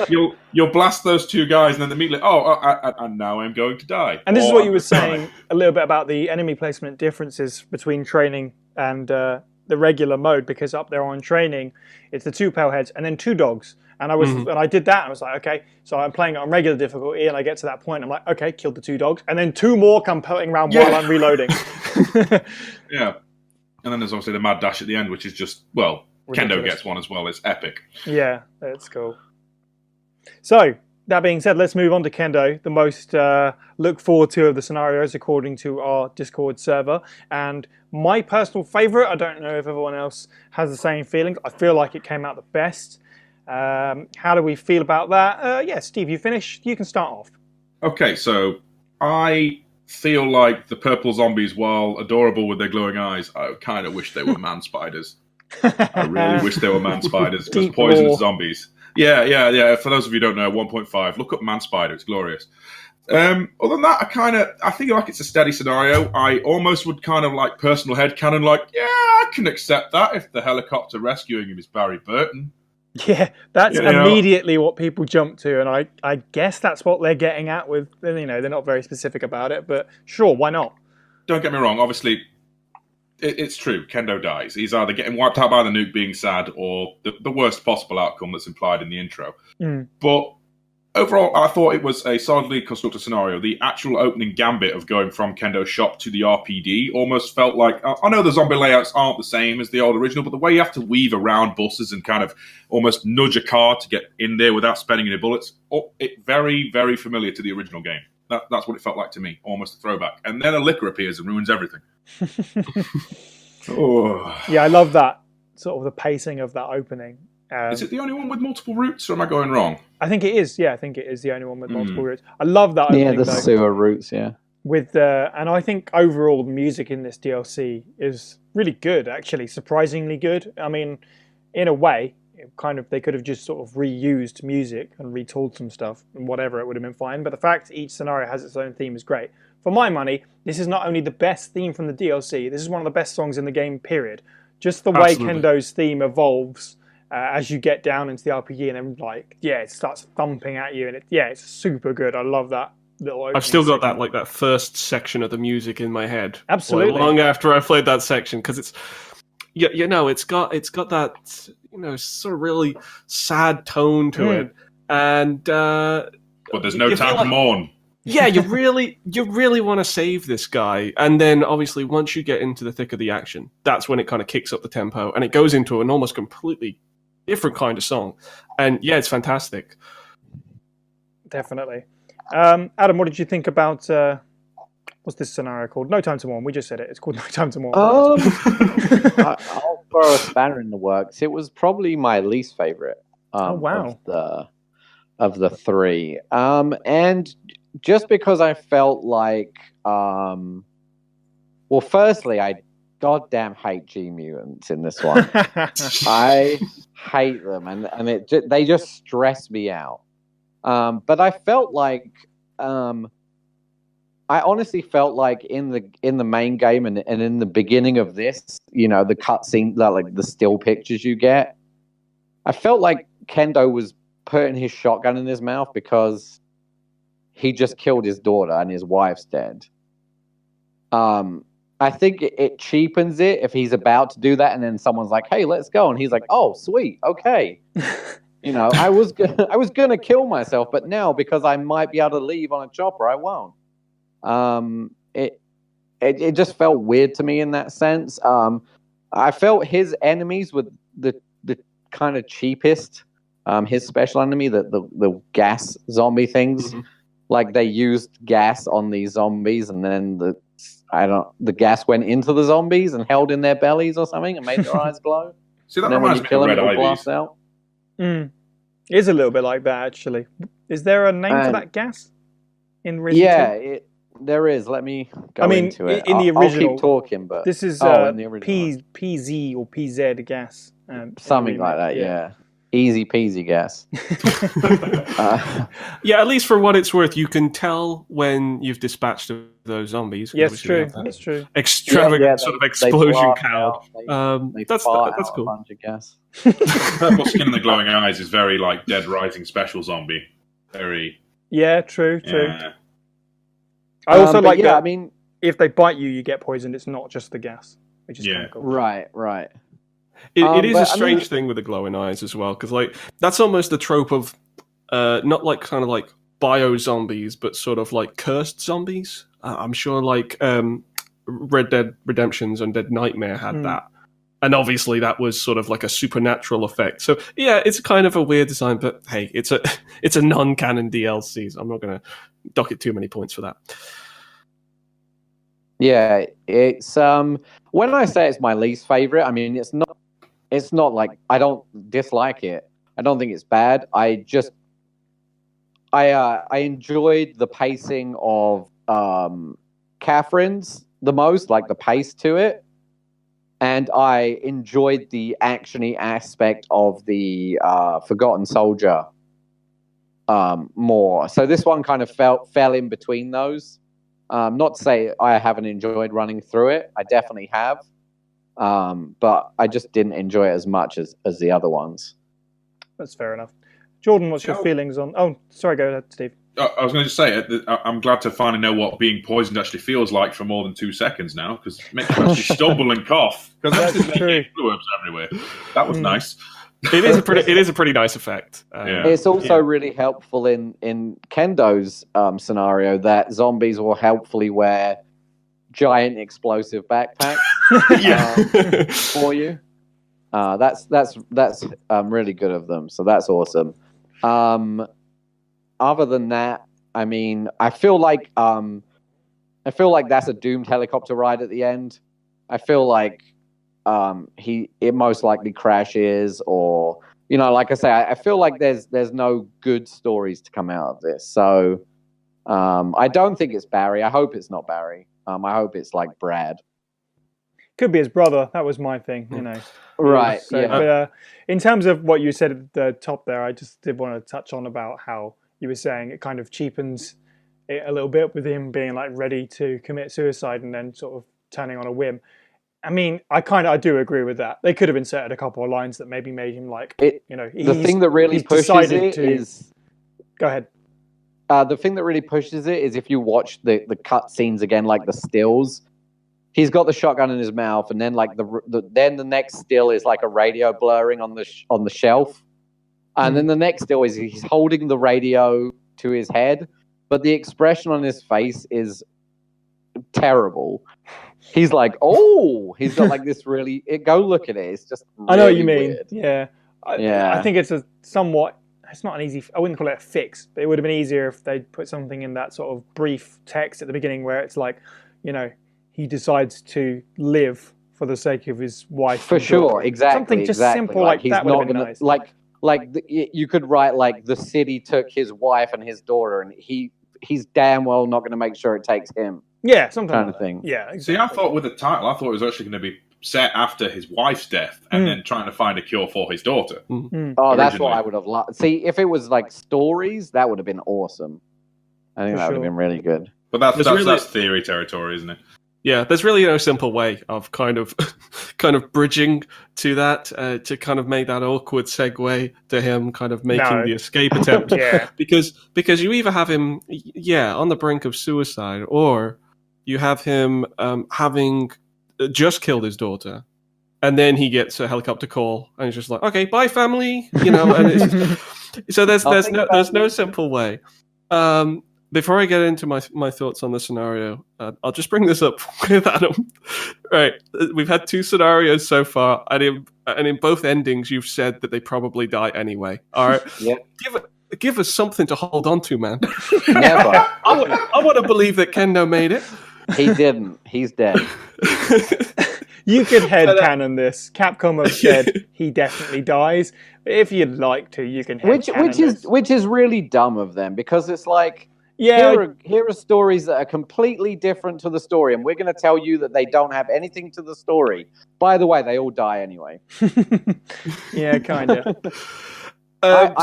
You'll blast those 2 guys, and then immediately, and now I'm going to die. And this is what you were saying a little bit about the enemy placement differences between training and the regular mode, because up there on training, it's the 2 pale heads and then 2 dogs. And I did that. And I was like, okay, so I'm playing it on regular difficulty, and I get to that point. I'm like, okay, killed the 2 dogs, and then 2 more come pelting around while I'm reloading. Yeah, and then there's obviously the mad dash at the end, which is just ridiculous. Kendo gets one as well. It's epic. Yeah, that's cool. So, that being said, let's move on to Kendo, the most look forward to of the scenarios according to our Discord server. And my personal favourite, I don't know if everyone else has the same feelings. I feel like it came out the best. How do we feel about that? Steve, you finished? You can start off. Okay, so I feel like the purple zombies, while adorable with their glowing eyes, I kind of wish they were man spiders. I really wish they were man spiders. Just poisonous zombies. Yeah. For those of you who don't know, 1.5. Look up Man Spider. It's glorious. Other than that, I feel like it's a steady scenario. I almost would kind of personal headcanon, I can accept that if the helicopter rescuing him is Barry Burton. Yeah, that's immediately what people jump to, and I guess that's what they're getting at with, they're not very specific about it, but sure, why not? Don't get me wrong, obviously, it's true, Kendo dies. He's either getting wiped out by the nuke being sad, or the worst possible outcome that's implied in the intro. But overall, I thought it was a solidly constructed scenario. The actual opening gambit of going from Kendo's shop to the RPD almost felt like, I know the zombie layouts aren't the same as the old original, but the way you have to weave around buses and kind of almost nudge a car to get in there without spending any bullets, it very, very familiar to the original game. That's what it felt like to me, almost a throwback. And then a licker appears and ruins everything. Yeah, I love that, sort of the pacing of that opening. Is it the only one with multiple routes, or am I going wrong? I think it is. Yeah, I think it is the only one with multiple routes. I love that opening. Yeah, the sewer routes. Yeah. And I think overall the music in this DLC is really good, actually, surprisingly good. I mean, in a way, they could have just sort of reused music and retooled some stuff and whatever, it would have been fine. But the fact each scenario has its own theme is great. For my money, this is not only the best theme from the DLC, this is one of the best songs in the game, period. Just the way Absolutely. Kendo's theme evolves as you get down into the RPG, and then it starts thumping at you, and it's super good. I love that. I've still got that first section of the music in my head. Absolutely. Long after I played that section, because it's it's got that sort of really sad tone to it, and but there's no time to mourn. Yeah, you really want to save this guy, and then obviously once you get into the thick of the action, that's when it kind of kicks up the tempo and it goes into an almost completely different kind of song, and it's fantastic. Definitely. Adam, what did you think about what's this scenario called? No Time to Mourn. We just said it. It's called No Time to Mourn. I'll throw a spanner in the works. It was probably my least favorite. Oh wow! Of the three, and just because I felt like, firstly, I goddamn hate G mutants in this one. I hate them, and they just stress me out. But I felt like, I honestly felt like in the main game and in the beginning of this, the cutscene, like the still pictures you get, I felt like Kendo was putting his shotgun in his mouth because he just killed his daughter and his wife's dead. I think it cheapens it if he's about to do that and then someone's like, "Hey, let's go," and he's like, "Oh, sweet, okay." I was gonna kill myself, but now because I might be able to leave on a chopper, I won't. It just felt weird to me in that sense. I felt his enemies were the kind of cheapest. His special enemy, the gas zombie things, Mm-hmm. like they used gas on these zombies, and then the gas went into the zombies and held in their bellies or something and made their eyes glow. See, that And then when reminds you me kill of them, Red it will blast Ivies. out. It is a little bit like that, actually. Is there a name for that gas in Resident Evil? There is. Let me go into it. In the I'll original, keep talking, but this is in the original PZ or PZ gas. something like that. Yeah. Easy peasy gas. At least for what it's worth, you can tell when you've dispatched those zombies. Yes, true. That's true. Extravagant sort of explosion cloud. That's cool. A bunch of gas. Purple skin and the glowing eyes is very like Dead Rising special zombie. Very. Yeah, true. Yeah. I also like that. I mean, if they bite you, you get poisoned. It's not just the gas, which is kind of cool. Right. It is a strange thing with the glowing eyes as well, because like that's almost the trope of not like kind of like bio zombies, but sort of like cursed zombies. I'm sure like Red Dead Redemption's Undead Nightmare had that, and obviously that was sort of like a supernatural effect. So yeah, it's kind of a weird design, but hey, it's a non-canon DLC. So I'm not going to dock it too many points for that. Yeah, it's when I say it's my least favorite, I mean it's not like I don't dislike it. I don't think it's bad. I enjoyed the pacing of Catherine's the most, like the pace to it, and I enjoyed the actiony aspect of the Forgotten Soldier more. So this one kind of fell in between those. Not to say I haven't enjoyed running through it. I definitely have. But I just didn't enjoy it as much as the other ones. That's fair enough. Jordan, what's your feelings on... Oh, sorry, go ahead, Steve. I was going to just say, I'm glad to finally know what being poisoned actually feels like for more than 2 seconds now, because it makes you actually stumble and cough. Because that's true. Fluids everywhere. That was nice. It is a pretty nice effect. It's also really helpful in Kendo's scenario that zombies will helpfully wear giant explosive backpacks for you. That's really good of them. So that's awesome. Other than that, I mean, I feel like that's a doomed helicopter ride at the end. I feel like it most likely crashes, or like I say, I feel like there's no good stories to come out of this. So I don't think it's Barry. I hope it's not Barry. I hope it's like Brad. Could be his brother. That was my thing, you know. Right. So, yeah. But in terms of what you said at the top there, I just did want to touch on about how you were saying it kind of cheapens it a little bit with him being like ready to commit suicide and then sort of turning on a whim. I mean, I do agree with that. They could have inserted a couple of lines that maybe made him like, the thing that really pushes it is. Go ahead. The thing that really pushes it is if you watch the cut scenes again, like the stills. He's got the shotgun in his mouth, and then like then the next still is like a radio blurring on the shelf, and then the next still is he's holding the radio to his head, but the expression on his face is terrible. He's like, oh, he's got like this really. Go look at it. It's just. Really I know what you mean. Weird. Yeah. I think it's a somewhat. It's not an easy. I wouldn't call it a fix, but it would have been easier if they'd put something in that sort of brief text at the beginning where it's like, you know. He decides to live for the sake of his wife. For sure, exactly. Something just simple like that would have been nice. You could write like the city took his wife and his daughter, and he's damn well not going to make sure it takes him. Yeah, something kind like of thing. Yeah. Exactly. See, I thought with the title, I thought it was actually going to be set after his wife's death, and then trying to find a cure for his daughter. Oh, that's what I would have loved. See, if it was like stories, that would have been awesome. I think that would have been really good. But that's theory territory, isn't it? Yeah, there's really no simple way of kind of bridging to that to kind of make that awkward segue to him kind of making the escape attempt. Yeah. Because you either have him on the brink of suicide, or you have him having just killed his daughter, and then he gets a helicopter call and he's just like, okay, bye family, you know. And so there's no simple way. Before I get into my thoughts on the scenario, I'll just bring this up with Adam. Right, we've had 2 scenarios so far, and in both endings, you've said that they probably die anyway. All right, give us something to hold on to, man. Never. I want to believe that Kendo made it. He didn't. He's dead. You could headcanon this. Capcom have said he definitely dies. If you'd like to, you can headcanon this. Which is really dumb of them, because it's like. Yeah, here are stories that are completely different to the story, and we're going to tell you that they don't have anything to the story. By the way, they all die anyway. Yeah, kind of.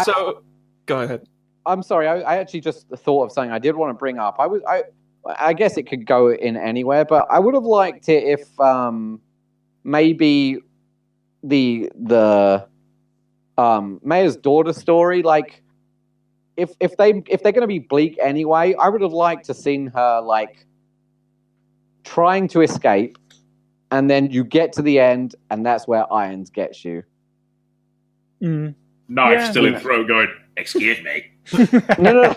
So, go ahead. I'm sorry. I actually just thought of something I did want to bring up. I guess it could go in anywhere, but I would have liked it if maybe the Mayor's daughter story, like. If they're going to be bleak anyway, I would have liked to seen her like trying to escape, and then you get to the end, and that's where Irons gets you. Knife still in throat, going, "Excuse me." No.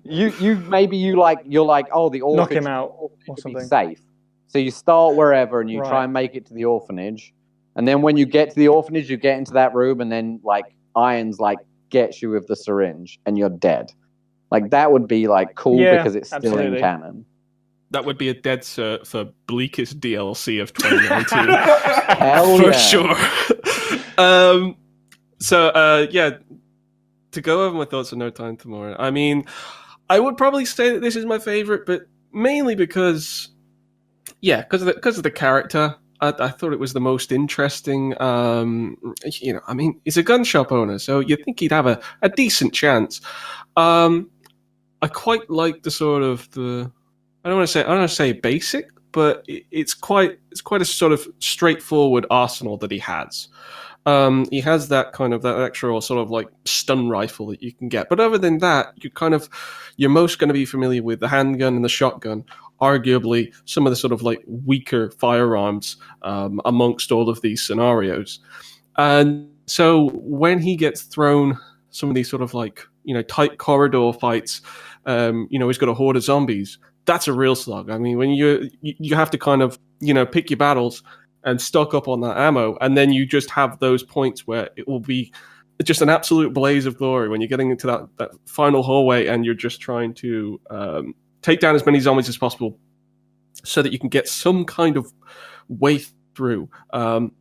you're like, oh, the orphanage. Knock him out or something. Safe. So you start wherever, and you try and make it to the orphanage, and then when you get to the orphanage, you get into that room, and then like Irons like. Gets you with the syringe and you're dead. Like that would be like cool because it's still in canon. That would be a dead cert for bleakest DLC of 2019. Hell for sure. To go over my thoughts on No Time Tomorrow. I mean, I would probably say that this is my favorite, but mainly because of the character. I thought it was the most interesting. I mean, he's a gun shop owner, so you'd think he'd have a decent chance. I quite like the sort of I don't want to say basic, but it's quite a sort of straightforward arsenal that he has. He has that kind of that actual sort of like stun rifle that you can get, but other than that, you're most going to be familiar with the handgun and the shotgun. Arguably some of the sort of like weaker firearms amongst all of these scenarios. And so when he gets thrown some of these sort of like, tight corridor fights, he's got a horde of zombies, that's a real slug. I mean, when you have to kind of, pick your battles and stock up on that ammo, and then you just have those points where it will be just an absolute blaze of glory when you're getting into that final hallway and you're just trying to take down as many zombies as possible so that you can get some kind of way through. In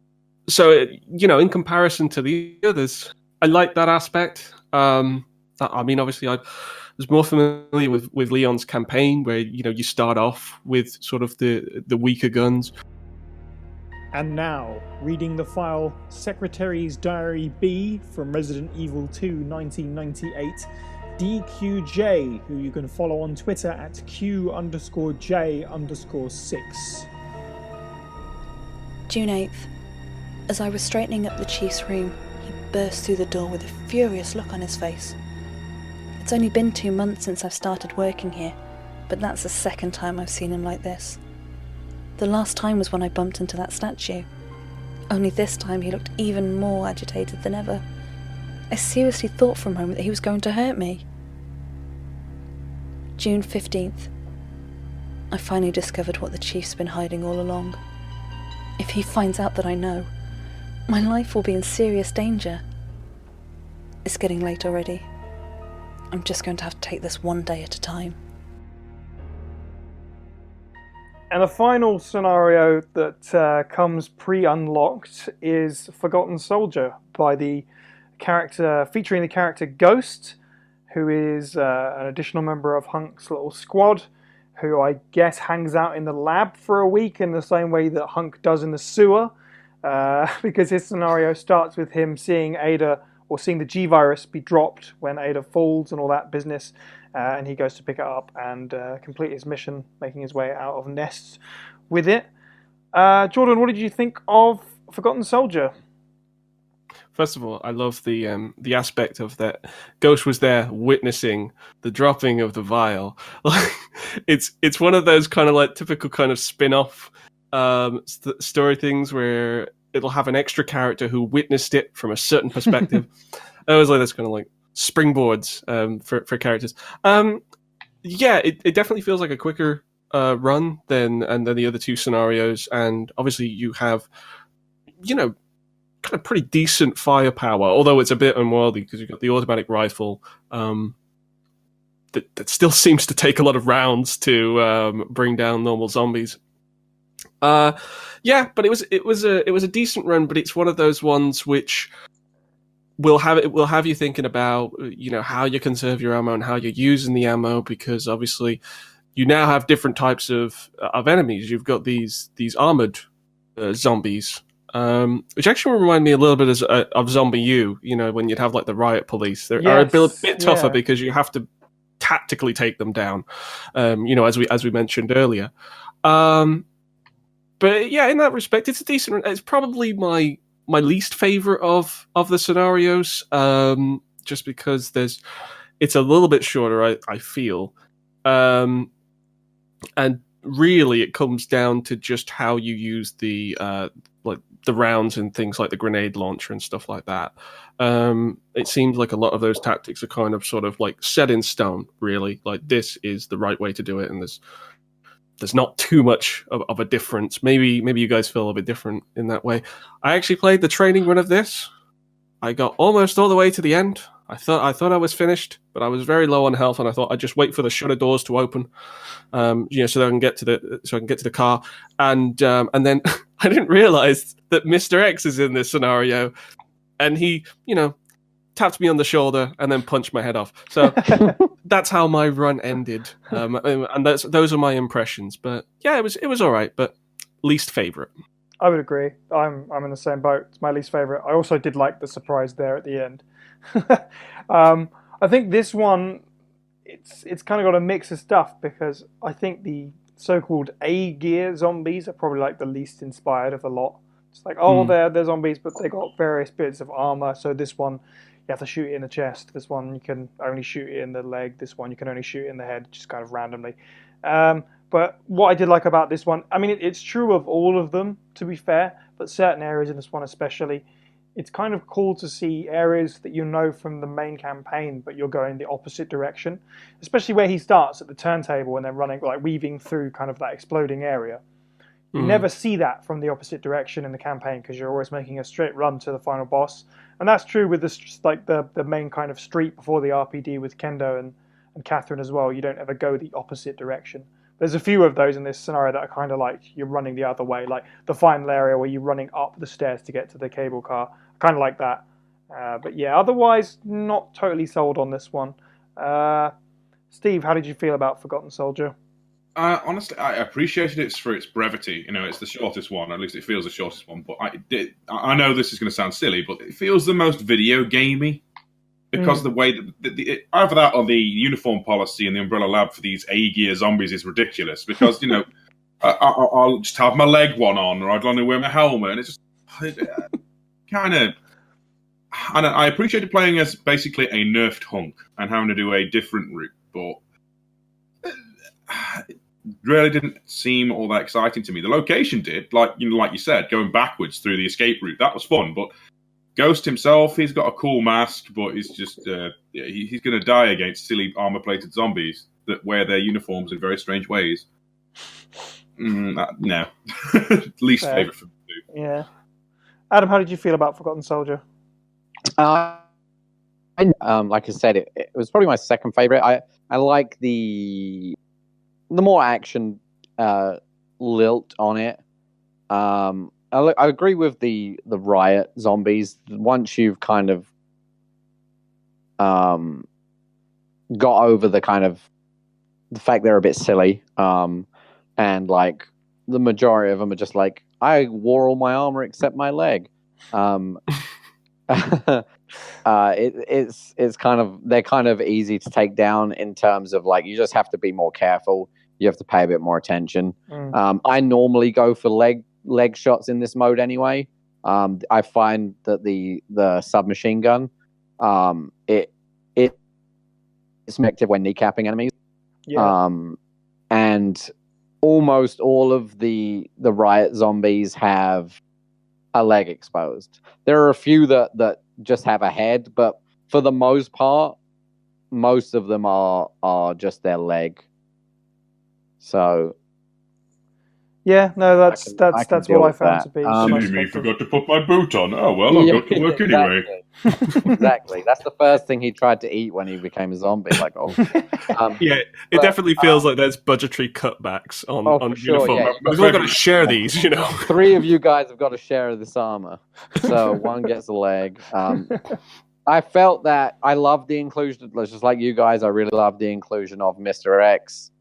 comparison to the others, I like that aspect. I mean, obviously, was more familiar with Leon's campaign, where you start off with sort of the weaker guns. And now, reading the file Secretary's Diary B from Resident Evil 2 1998, DQJ, who you can follow on Twitter at Q_J_6. June 8th. As I was straightening up the chief's room, he burst through the door with a furious look on his face. It's only been 2 months since I've started working here, but that's the second time I've seen him like this. The last time was when I bumped into that statue. Only this time he looked even more agitated than ever. I seriously thought for a moment that he was going to hurt me. June 15th. I finally discovered what the chief's been hiding all along. If he finds out that I know, my life will be in serious danger. It's getting late already. I'm just going to have to take this one day at a time. And the final scenario that comes pre-unlocked is Forgotten Soldier by the character, featuring the character Ghost, who is an additional member of Hunk's little squad, who I guess hangs out in the lab for a week in the same way that Hunk does in the sewer, because his scenario starts with him seeing Ada, or seeing the G-Virus be dropped when Ada falls and all that business, and he goes to pick it up and complete his mission, making his way out of nests with it. Jordan, what did you think of Forgotten Soldier? First of all, I love the aspect of that Ghost was there witnessing the dropping of the vial. Like, it's one of those kind of like typical kind of spin-off story things where it'll have an extra character who witnessed it from a certain perspective. I always like this kind of like springboards for characters. Yeah, it definitely feels like a quicker run than the other two scenarios, and obviously you have kind of pretty decent firepower, although it's a bit unwieldy because you've got the automatic rifle that still seems to take a lot of rounds to bring down normal zombies. Yeah, but it was a decent run, but it's one of those ones which will have you thinking about how you conserve your ammo and how you're using the ammo, because obviously you now have different types of enemies. You've got these armored zombies, which actually remind me a little bit of Zombie U. When you'd have like the riot police, they're a bit tougher because you have to tactically take them down. As we mentioned earlier. But yeah, in that respect, it's a decent. It's probably my least favorite of the scenarios, just because it's a little bit shorter. I feel, and really it comes down to just how you use the rounds and things like the grenade launcher and stuff like that. It seems like a lot of those tactics are kind of sort of like set in stone. Really, like this is the right way to do it, and there's not too much of a difference. Maybe you guys feel a bit different in that way. I actually played the training run of this. I got almost all the way to the end. I thought I was finished, but I was very low on health, and I thought I'd just wait for the shutter doors to open, so that I can get to the car. And then I didn't realize that Mr. X is in this scenario, and he tapped me on the shoulder and then punched my head off. So that's how my run ended. And those are my impressions. But yeah, it was all right, but least favorite. I would agree. I'm in the same boat. It's my least favorite. I also did like the surprise there at the end. I think this one, it's kind of got a mix of stuff, because I think the so-called A-gear zombies are probably like the least inspired of the lot. It's like, they're zombies, but they got various bits of armor. So this one, you have to shoot it in the chest. This one, you can only shoot it in the leg. This one, you can only shoot it in the head, just kind of randomly. But what I did like about this one, I mean, it's true of all of them, to be fair, but certain areas in this one especially, it's kind of cool to see areas that you know from the main campaign, but you're going the opposite direction, especially where he starts at the turntable and then running, like weaving through kind of that exploding area. You never see that from the opposite direction in the campaign, because you're always making a straight run to the final boss. And that's true with the main kind of street before the RPD with Kendo and Catherine as well. You don't ever go the opposite direction. There's a few of those in this scenario that are kind of like you're running the other way, like the final area where you're running up the stairs to get to the cable car. I kind of like that. But yeah, otherwise, not totally sold on this one. Steve, how did you feel about Forgotten Soldier? Honestly, I appreciated it for its brevity. It's the shortest one. At least it feels the shortest one. But I know this is going to sound silly, but it feels the most video gamey because the way that either that or the uniform policy and the Umbrella Lab for these A-gear zombies is ridiculous. Because I'll just have my leg one on, or I'd only wear my helmet, and it's just kind of. And I appreciated playing as basically a nerfed hunk and having to do a different route, but it really didn't seem all that exciting to me. The location did, like you said, going backwards through the escape route. That was fun, but Ghost himself, he's got a cool mask, but he's just he's going to die against silly armor-plated zombies that wear their uniforms in very strange ways. No, least favorite for me. Yeah, Adam, how did you feel about Forgotten Soldier? Like I said, it was probably my second favorite. I like the more action lilt on it. I agree with the riot zombies. Once you've kind of got over the kind of the fact they're a bit silly, and like the majority of them are just like, I wore all my armor except my leg. It's kind of, they're kind of easy to take down in terms of like, you just have to be more careful. You have to pay a bit more attention. I normally go for leg shots in this mode anyway. I find that the submachine gun, it's effective when kneecapping enemies. And almost all of the riot zombies have a leg exposed. There are a few that just have a head, but for the most part, most of them are just their leg. So yeah, no, that's what I found to be. Silly me, forgot to put my boot on. Oh well, I've got to work anyway. Exactly. That's the first thing he tried to eat when he became a zombie. Like, it definitely feels like there's budgetary cutbacks on uniform. Yeah. We've all got to share these, 3 of you guys have got to share this armor, so one gets a leg. I felt that I loved the inclusion, just like you guys. I really loved the inclusion of Mr. X.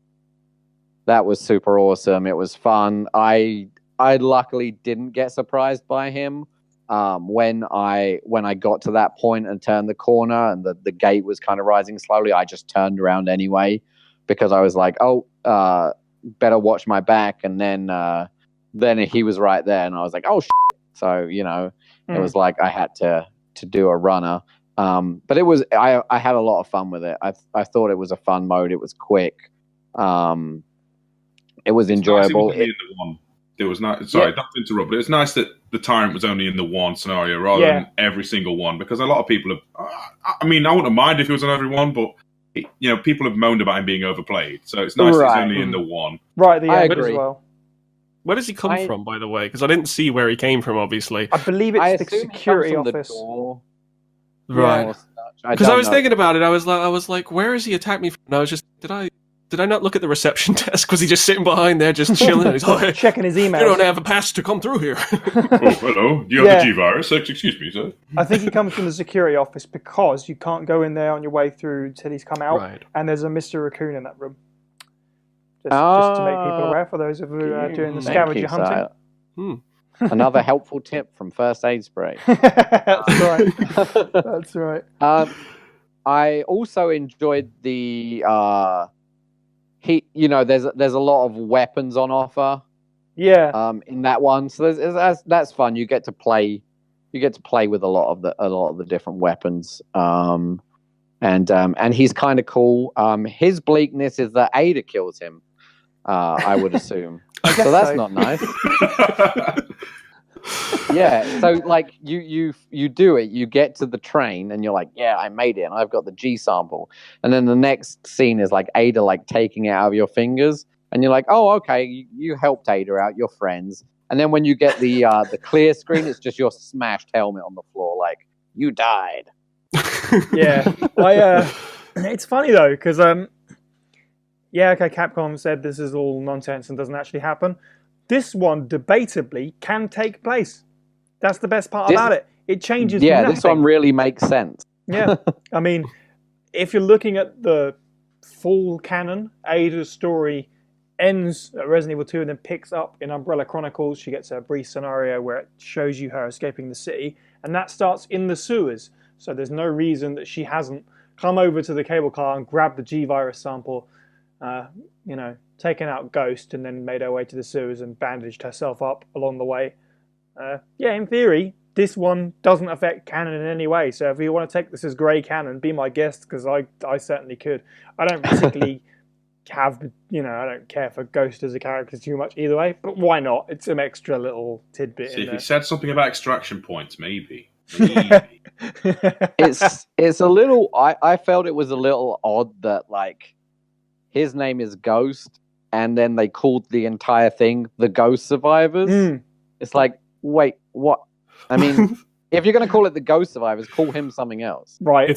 That was super awesome. It was fun. I luckily didn't get surprised by him when I got to that point and turned the corner and the gate was kind of rising slowly. I just turned around anyway because I was like, better watch my back. And then he was right there, and I was like, oh shit. So it was like I had to do a runner. But it was I had a lot of fun with it. I thought it was a fun mode. It was quick. It was enjoyable. It was not. Sorry, not to interrupt, but it's nice that the Tyrant was only in the one scenario rather than every single one, because a lot of people have. I wouldn't mind if he was on every one, but people have moaned about him being overplayed. So it's nice that he's only in the one. Right, the end agree. as well. Where does he come from, by the way? Because I didn't see where he came from. Obviously, I believe it's the security office. Right. Because I was thinking about it. I was like, where has he attacked me from? And I was just, did I not look at the reception desk? Was he just sitting behind there, just chilling? He's like, checking his emails. You don't have a pass to come through here. Oh, hello. Do you have the G-Virus? Excuse me, sir. I think he comes from the security office because you can't go in there on your way through till he's come out. Right. And there's a Mr. Raccoon in that room. Just to make people aware, for those of you doing the scavenger hunting. Another helpful tip from First Aid Spray. That's right. That's right. I also enjoyed the there's a lot of weapons on offer. Yeah. In that one, so that's fun. You get to play with a lot of the different weapons. And he's kind of cool. His bleakness is that Ada kills him. I would assume. So that's not nice. Yeah, so like you do it, you get to the train and you're like, yeah, I made it and I've got the G sample. And then the next scene is like Ada like taking it out of your fingers and you're like, oh, okay, you helped Ada out, you're friends. And then when you get the clear screen, it's just your smashed helmet on the floor, like, you died. Yeah. It's funny though, because Capcom said this is all nonsense and doesn't actually happen. This one, debatably, can take place. That's the best part about it. It changes nothing. This one really makes sense. Yeah. I mean, if you're looking at the full canon. Ada's story ends at Resident Evil 2 and then picks up in Umbrella Chronicles. She gets a brief scenario where it shows you her escaping the city, and that starts in the sewers. So there's no reason that she hasn't come over to the cable car and grabbed the G-Virus sample, taken out Ghost, and then made her way to the sewers and bandaged herself up along the way. In theory, this one doesn't affect canon in any way. So if you want to take this as grey canon, be my guest, because I certainly could. I don't particularly I don't care for Ghost as a character too much either way, but why not? It's an extra little tidbit. See, in if he said something about extraction points, maybe. It's a little. I felt it was a little odd that like his name is Ghost, and then they called the entire thing the Ghost Survivors. It's like, wait, what? I mean, if you're going to call it the Ghost Survivors, call him something else. Right.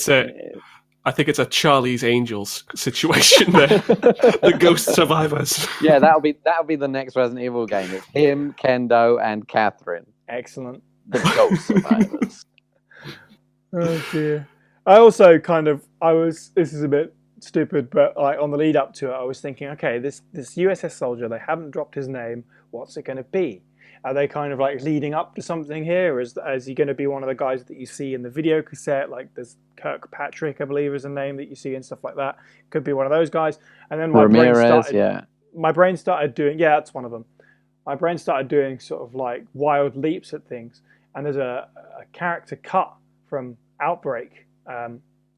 I think it's a Charlie's Angels situation there. The Ghost Survivors. Yeah, that'll be the next Resident Evil game. It's him, Kendo, and Catherine. Excellent. The Ghost Survivors. Oh dear. I also this is a bit stupid, but like on the lead up to it, I was thinking, okay, this USS soldier, they haven't dropped his name. What's it going to be? Are they kind of like leading up to something here? Is he going to be one of the guys that you see in the video cassette? Like there's Kirkpatrick, I believe, is a name that you see and stuff like that. Could be one of those guys. And then my brain started doing, that's one of them. My brain started doing sort of like wild leaps at things. And there's a character cut from Outbreak,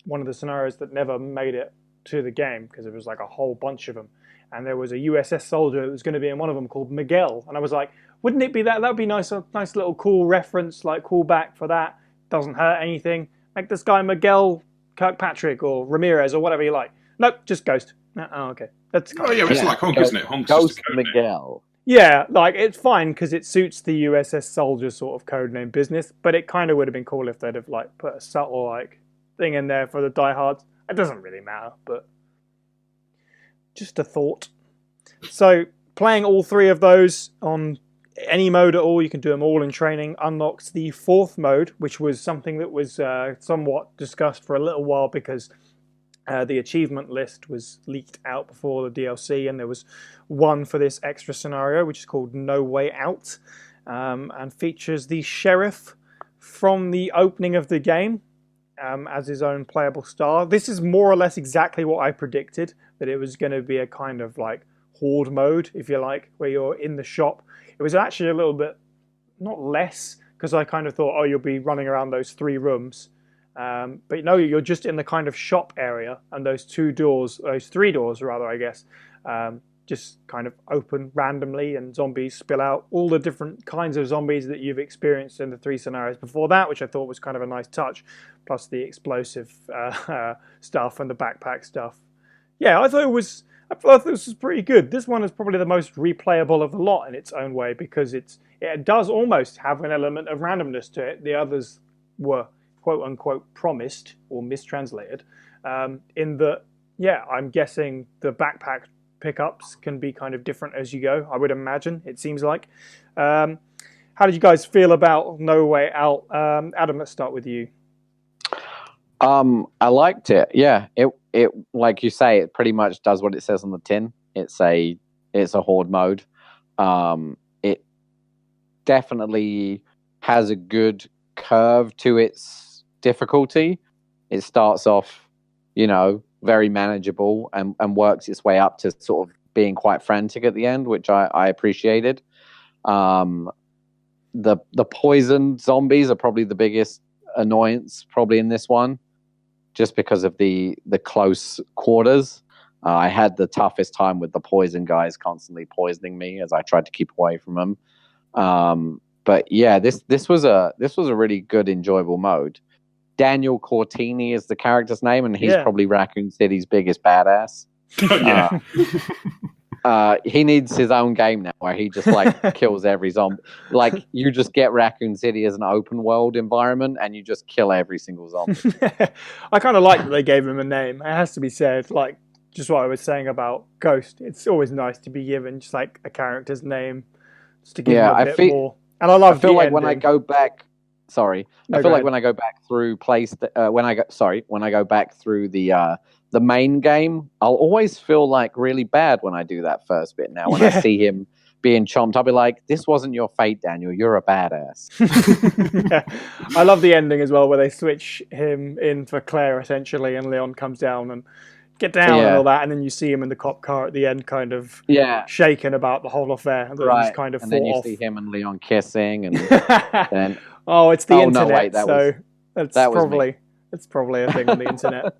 one of the scenarios that never made it to the game because there was like a whole bunch of them. And there was a USS soldier that was going to be in one of them called Miguel. And I was like, wouldn't it be that? That would be nice, a nice little cool reference, like callback for that. Doesn't hurt anything. Make this guy Miguel Kirkpatrick or Ramirez or whatever you like. Nope, just Ghost. Oh, okay. That's it's like Hunk, isn't it? Hunk's Ghost just a code Miguel. name. Yeah, like it's fine because it suits the USS soldier sort of codename business. But it kind of would have been cool if they'd have like put a subtle like thing in there for the diehards. It doesn't really matter, but just a thought. So playing all three of those on any mode at all, you can do them all in training, unlocks the fourth mode, which was something that was somewhat discussed for a little while because the achievement list was leaked out before the DLC, and there was one for this extra scenario, which is called No Way Out, and features the sheriff from the opening of the game as his own playable star. This is more or less exactly what I predicted, that it was going to be a kind of like horde mode, if you like, where you're in the shop. It was actually a little bit, not less, because I kind of thought, oh, you'll be running around those three rooms. But no, you're just in the kind of shop area, and those three doors, I guess, just kind of open randomly, and zombies spill out. All the different kinds of zombies that you've experienced in the three scenarios before that, which I thought was kind of a nice touch, plus the explosive stuff and the backpack stuff. Yeah, I thought this was pretty good. This one is probably the most replayable of the lot in its own way because it does almost have an element of randomness to it. The others were quote-unquote promised or mistranslated in that, I'm guessing the backpack pickups can be kind of different as you go, I would imagine, it seems like. How did you guys feel about No Way Out? Adam, let's start with you. I liked it. Yeah, it like you say, it pretty much does what it says on the tin. It's a horde mode. It definitely has a good curve to its difficulty. It starts off, very manageable and works its way up to sort of being quite frantic at the end, which I appreciated. The poison zombies are probably the biggest annoyance probably in this one, just because of the close quarters. I had the toughest time with the poison guys constantly poisoning me as I tried to keep away from them. But yeah, this was a really good, enjoyable mode. Daniel Cortini is the character's name, and he's probably Raccoon City's biggest badass. He needs his own game now where he just like kills every zombie. Like you just get Raccoon City as an open world environment and you just kill every single zombie. I kind of like that they gave him a name. It has to be said, like just what I was saying about Ghost. It's always nice to be given just like a character's name, just to give him a bit more. And I feel like ending. When I go back, when I go back through when I go back through the the main game, I'll always feel like really bad when I do that first bit. Now, when I see him being chomped, I'll be like, "This wasn't your fate, Daniel. You're a badass." Yeah. I love the ending as well, where they switch him in for Claire essentially, and Leon comes down and get down and all that, and then you see him in the cop car at the end, kind of shaken about the whole affair. That he's kind of and then you off. see him and Leon kissing, and then it's the internet. No, wait, that's probably a thing on the internet.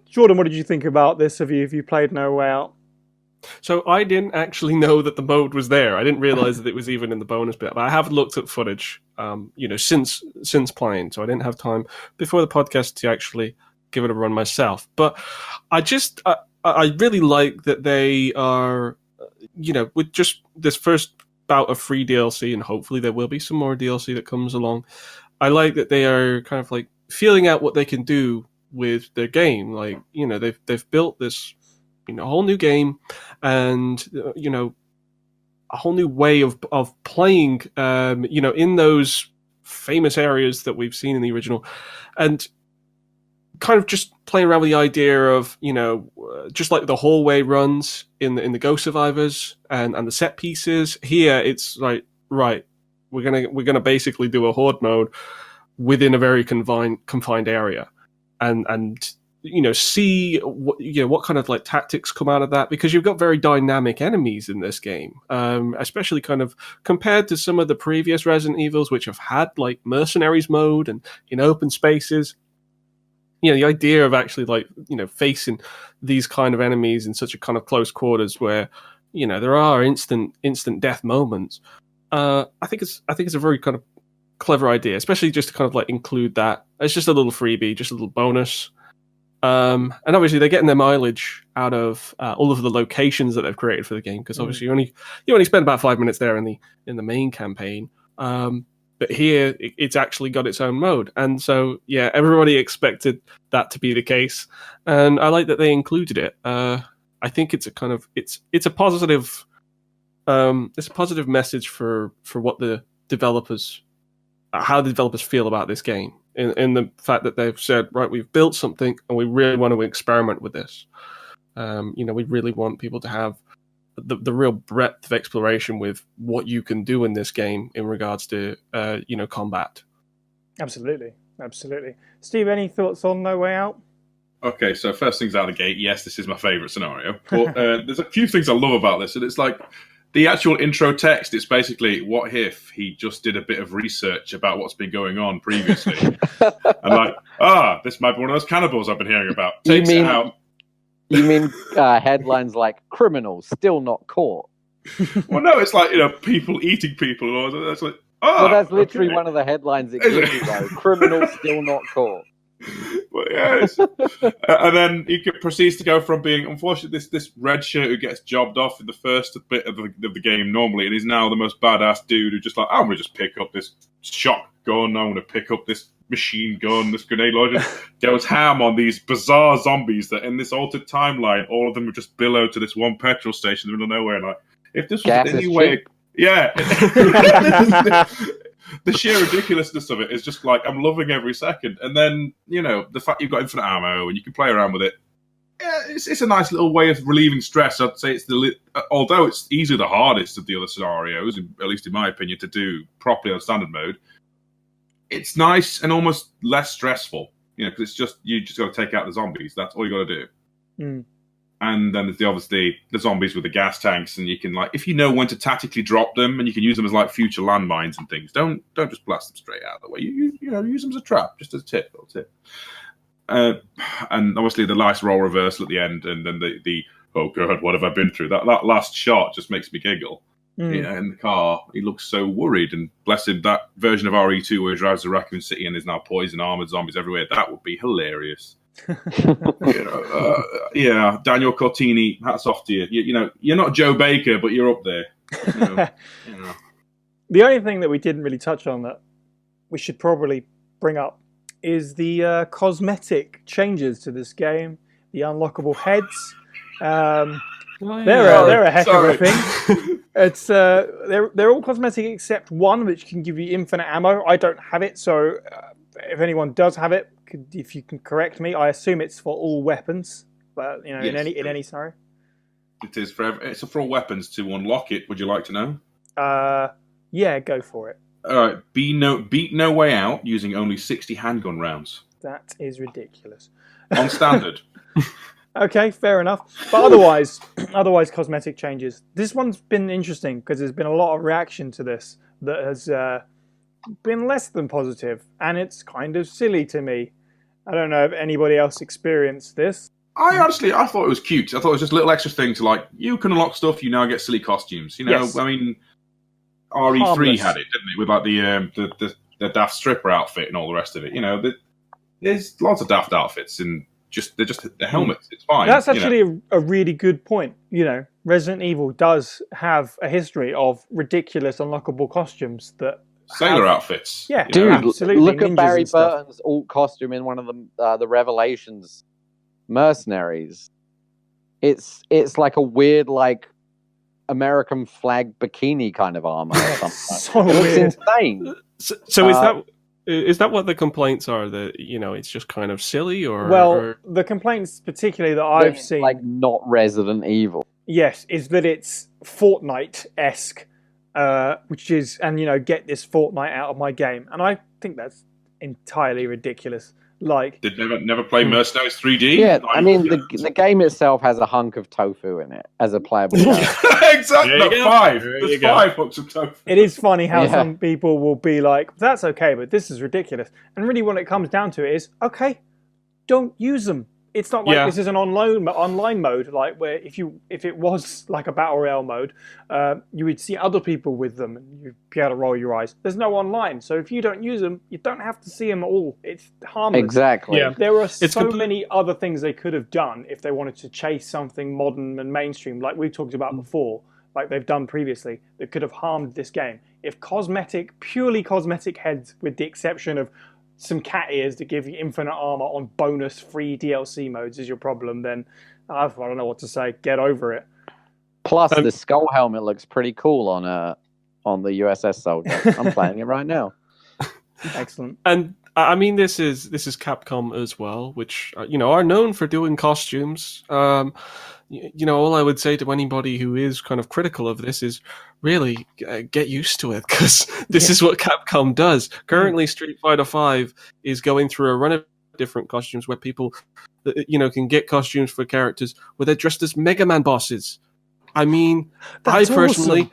Jordan, what did you think about this? Have you played No Way Out? So I didn't actually know that the mode was there. I didn't realize that it was even in the bonus bit. But I have looked at footage, since playing. So I didn't have time before the podcast to actually give it a run myself. But I really like that they are, with just this first bout of free DLC, and hopefully there will be some more DLC that comes along. I like that they are kind of like feeling out what they can do with their game. Like, they've built this, a whole new game, and a whole new way of playing, in those famous areas that we've seen in the original, and kind of just playing around with the idea of, just like the hallway runs in the Ghost Survivors and the set pieces. Here, it's like, right, we're gonna basically do a horde mode within a very confined area, and see what kind of like tactics come out of that, because you've got very dynamic enemies in this game, especially kind of compared to some of the previous Resident Evils, which have had like mercenaries mode and in open spaces. The idea of actually facing these kind of enemies in such a kind of close quarters where there are instant death moments. I think it's a very kind of clever idea, especially just to kind of like include that. It's just a little freebie, just a little bonus. And obviously they're getting their mileage out of all of the locations that they've created for the game, because obviously you only spend about 5 minutes there in the main campaign. But here it's actually got its own mode, and so everybody expected that to be the case, and I like that they included it. I think it's a kind of it's a positive message for what the developers, how the developers feel about this game, in the fact that they've said, right, we've built something and we really want to experiment with this. We really want people to have the real breadth of exploration with what you can do in this game in regards to combat. Absolutely. Steve, any thoughts on No Way Out? Okay, so first things out of the gate, yes, this is my favourite scenario. But there's a few things I love about this, and it's like the actual intro text. It's basically, what if he just did a bit of research about what's been going on previously, and this might be one of those cannibals I've been hearing about. Takes it out. You mean headlines like "criminals still not caught"? Well, no, it's like people eating people, and all that. That's like, well, that's literally one of the headlines it gives you, though. Criminals still not caught. Well, yes. And then he proceeds to go from being, unfortunately, this red shirt who gets jobbed off in the first bit of the game normally, and he's now the most badass dude who just like, I'm going to just pick up this shotgun, I'm going to pick up this machine gun, this grenade launcher, goes ham on these bizarre zombies that in this altered timeline, all of them would just billow to this one petrol station in the middle of nowhere. Like, if this was any way... Yeah. The sheer ridiculousness of it is just like, I'm loving every second. And then, the fact you've got infinite ammo and you can play around with it, it's a nice little way of relieving stress. I'd say although it's easily the hardest of the other scenarios, at least in my opinion, to do properly on standard mode, it's nice and almost less stressful, because it's just, you just got to take out the zombies. That's all you got to do. Mm. And then there's obviously the zombies with the gas tanks, and you can if you know when to tactically drop them, and you can use them as future landmines and things. Don't just blast them straight out of the way. You use them as a trap, just as a little tip. And obviously the nice role reversal at the end, and then the oh god, what have I been through? That last shot just makes me giggle. In the car, he looks so worried, and bless him, that version of RE2 where he drives the Raccoon City and there's now poison armored zombies everywhere, that would be hilarious. Daniel Cortini, hats off to you. You're not Joe Baker, but you're up there. The only thing that we didn't really touch on that we should probably bring up is the cosmetic changes to this game, the unlockable heads. They're a heck of a thing. It's they're all cosmetic except one, which can give you infinite ammo. I don't have it, so if anyone does have it, if you can correct me, I assume it's for all weapons, but you know, Yes, in any scenario. It is it's for all weapons. To unlock it, would you like to know? Yeah, go for it. All right. Beat no way out using only 60 handgun rounds That is ridiculous. on standard. Okay, fair enough. But otherwise, cosmetic changes. This one's been interesting because there's been a lot of reaction to this that has been less than positive, and it's kind of silly to me. I don't know if anybody else experienced this. I thought it was cute. I thought it was just a little extra thing to like, you can unlock stuff, you now get silly costumes. You know, Yes. I mean, RE3 Harmless. had it, didn't it? With like the daft stripper outfit and all the rest of it. You know, there's lots of daft outfits and they're just the helmets. It's fine. That's you know. actually a really good point. You know, Resident Evil does have a history of ridiculous unlockable costumes that Sailor outfits. Yeah, you know. Dude, absolutely, look at ninjas Barry and stuff. Burton's alt costume in one of the Revelations Mercenaries. It's like a weird like American flag bikini kind of armor or something. So It looks weird. insane. So is that what the complaints are? That it's just kind of silly, or Well, the complaints particularly that I've It's seen, like not Resident Evil. yes, is that it's Fortnite-esque, which is, and get this Fortnite out of my game, and I think that's entirely ridiculous. Like, Did never play Mercenaries 3D? Yeah, I mean the game itself has a hunk of tofu in it as a playable character. Exactly. There you go. Five. There you There's go. 5 hooks of tofu. it is funny how Yeah. some people will be like, "That's okay, but this is ridiculous," and really, when it comes down to it, is okay, don't use them. It's not like Yeah. this is an online mode, like where if it was like a battle royale mode, you would see other people with them and you'd be able to roll your eyes. There's no online, so if you don't use them, you don't have to see them at all. It's harmless. Exactly. Yeah. There are It's so many other things they could have done if they wanted to chase something modern and mainstream, like we talked about before, like they've done previously, that could have harmed this game. If purely cosmetic heads, with the exception of some cat ears that give you infinite armor on bonus free DLC modes is your problem, then I don't know what to say. Get over it. Plus, the skull helmet looks pretty cool on the USS Soldier. I'm playing it right now. Excellent. And I mean, this is Capcom as well, which are known for doing costumes. All I would say to anybody who is kind of critical of this is really get used to it, because this is what Capcom does. Currently, Street Fighter V is going through a run of different costumes where people, can get costumes for characters where they're dressed as Mega Man bosses. I mean, That's I awesome.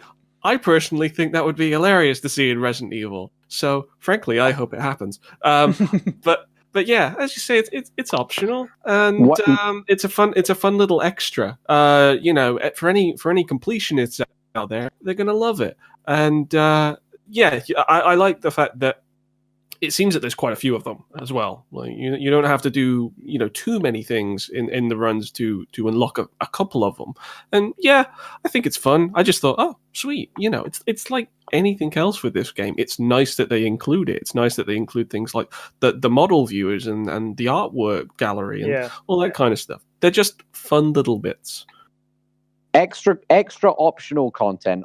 personally think that would be hilarious to see in Resident Evil. So, frankly, I hope it happens. But yeah, as you say, it's optional, and it's a fun little extra. For any completionists out there, they're gonna love it. And I like the fact that it seems that there's quite a few of them as well. Like you don't have to do too many things in the runs to unlock a couple of them. And yeah, I think it's fun. I just thought, oh sweet, it's like anything else with this game. It's nice that they include it. It's nice that they include things like the model viewers and the artwork gallery and all that kind of stuff. They're just fun little bits. Extra optional content,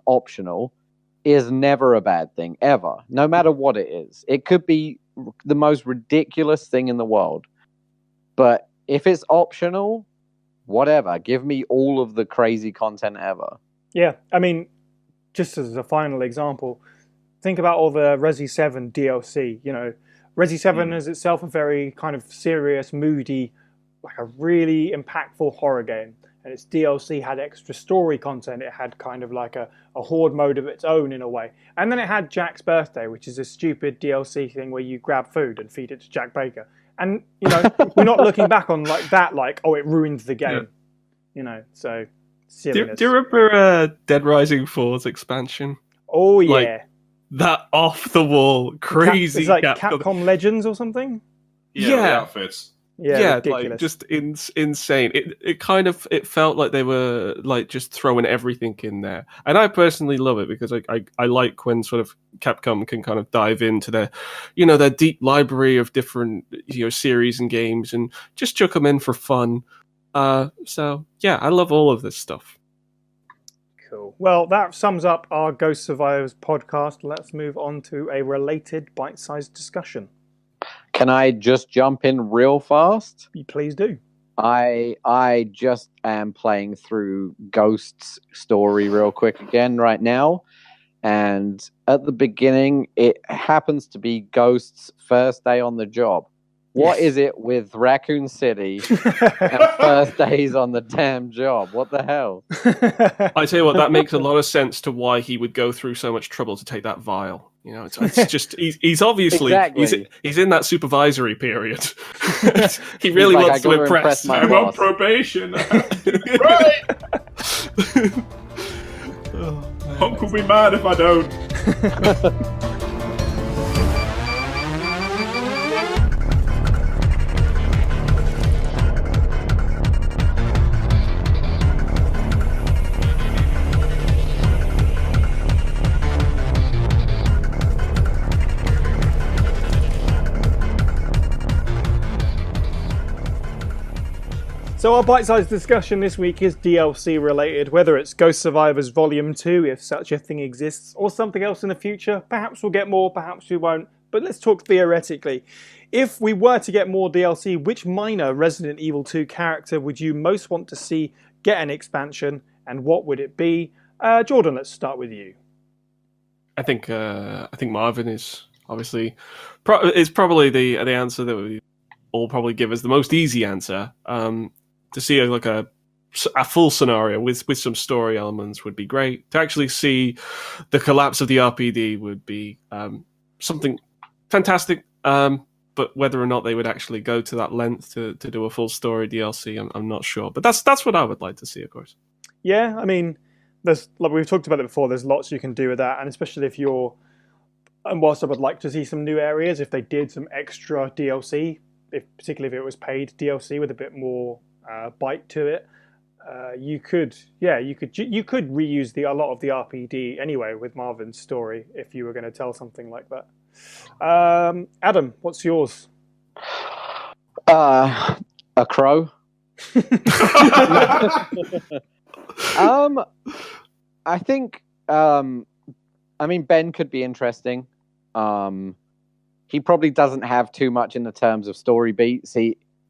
is never a bad thing, ever. No matter what it is. It could be the most ridiculous thing in the world. But if it's optional, whatever. Give me all of the crazy content ever. Yeah, I mean, just as a final example, think about all the Resi 7 DLC. Resi 7 is itself a very kind of serious, moody, like a really impactful horror game. And its DLC had extra story content. It had kind of like a horde mode of its own in a way. And then it had Jack's Birthday, which is a stupid DLC thing where you grab food and feed it to Jack Baker. And, we're not looking back on like that, like, oh, it ruined the game. So silliness. Do you remember Dead Rising 4's expansion? Oh, yeah. Like, that off-the-wall, crazy It's like Capcom Legends or something? Yeah, the outfits. Yeah, ridiculous. like just insane. It felt like they were like just throwing everything in there, and I personally love it because I like when sort of Capcom can kind of dive into their their deep library of different series and games and just chuck them in for fun. So yeah, I love all of this stuff. Cool. Well, that sums up our Ghost Survivors podcast. Let's move on to a related bite-sized discussion. Can I just jump in real fast? Please do. I just am playing through Ghost's story real quick again right now. And at the beginning, it happens to be Ghost's first day on the job. What is it with Raccoon City and first days on the damn job? What the hell? I tell you what, that makes a lot of sense to why he would go through so much trouble to take that vial. You know, it's just he's obviously Exactly. he's in that supervisory period. He really like, wants to impress. my I'm on boss. probation. Right. Uncle will be mad if I don't. So our bite-sized discussion this week is DLC related, whether it's Ghost Survivors Volume 2, if such a thing exists, or something else in the future. Perhaps we'll get more, perhaps we won't, but let's talk theoretically. If we were to get more DLC, which minor Resident Evil 2 character would you most want to see get an expansion, and what would it be? Jordan, let's start with you. I think Marvin is obviously is probably the answer that we all probably give as the most easy answer. To see a full scenario with some story elements would be great. To actually see the collapse of the RPD would be something fantastic. But whether or not they would actually go to that length to do a full story DLC, I'm not sure. But that's what I would like to see, of course. Yeah, I mean, there's, like we've talked about it before, there's lots you can do with that, and especially if you're... And whilst I would like to see some new areas, if they did some extra DLC, particularly if it was paid DLC with a bit more bite to it, you could reuse a lot of the RPD anyway with Marvin's story if you were going to tell something like that. Adam, what's yours? A crow. I think. I mean, Ben could be interesting. He probably doesn't have too much in the terms of story beats.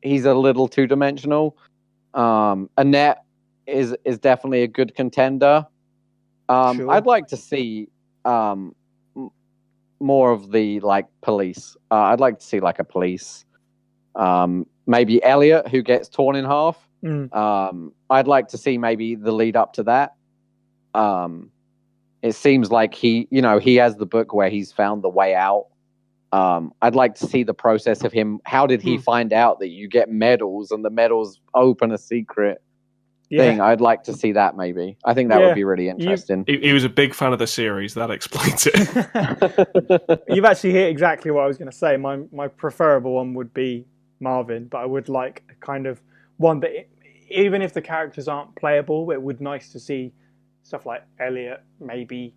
He's a little two-dimensional. Annette is definitely a good contender. Sure. I'd like to see more of the police. I'd like to see a police. Maybe Elliot, who gets torn in half. I'd like to see maybe the lead up to that. It seems like he has the book where he's found the way out. I'd like to see the process of him. How did he find out that you get medals and the medals open a secret thing? I'd like to see that maybe. I think that would be really interesting. He was a big fan of the series. That explains it. You've actually hit exactly what I was going to say. My preferable one would be Marvin, but I would like a kind of one that, even if the characters aren't playable, it would be nice to see stuff like Elliot, maybe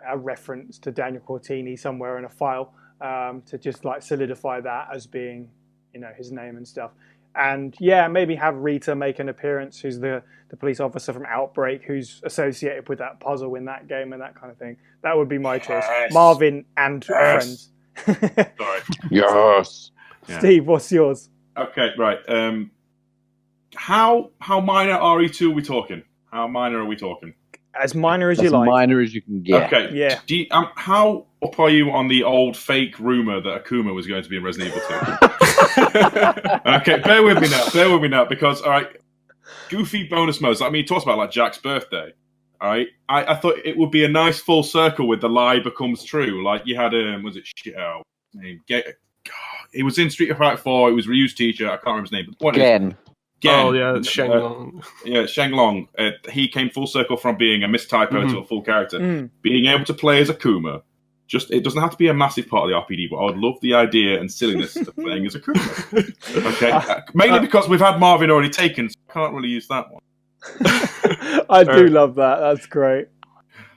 a reference to Daniel Cortini somewhere in a file. To just solidify that as being, his name and stuff. And maybe have Rita make an appearance, who's the police officer from Outbreak, who's associated with that puzzle in that game and that kind of thing. That would be my choice. Marvin and friends. Sorry. Yes. Steve, what's yours? Okay, right. How minor RE2 are we talking? How minor are we talking? As minor as you As like. minor as you can get. Okay. Yeah. How up are you on the old fake rumor that Akuma was going to be in Resident Evil 2? Okay, bear with me now, because, all right, goofy bonus modes. I mean, he talks about, Jack's birthday, all right? I thought it would be a nice full circle with the lie becomes true. Like, you had, was it, he was in Street Fighter 4, he was Ryu's teacher, I can't remember his name. But what Again. Oh, yeah, Shenlong. Shenlong. He came full circle from being a mistypo to a full character. Being able to play as Akuma, it doesn't have to be a massive part of the RPD, but I would love the idea and silliness of playing as Akuma. Okay, mainly because we've had Marvin already taken, so I can't really use that one. I do love that. That's great.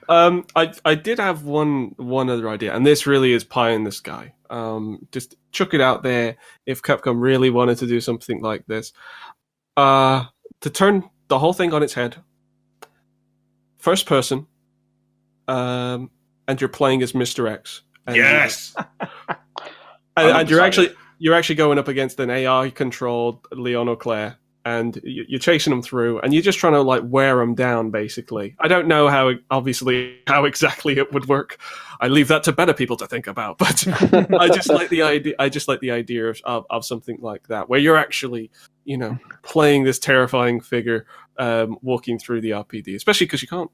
I did have one other idea, and this really is pie in the sky. Just chuck it out there. If Capcom really wanted to do something like this, to turn the whole thing on its head, first person, and you're playing as Mr. X. And Yes! and you're actually you're actually going up against an AI-controlled Leon or Claire, and you're chasing them through, and you're just trying to like wear them down, basically. I don't know how exactly it would work. I leave that to better people to think about, but I just like the idea. I just like the idea of something like that, where you're actually, playing this terrifying figure, walking through the RPD, especially because you can't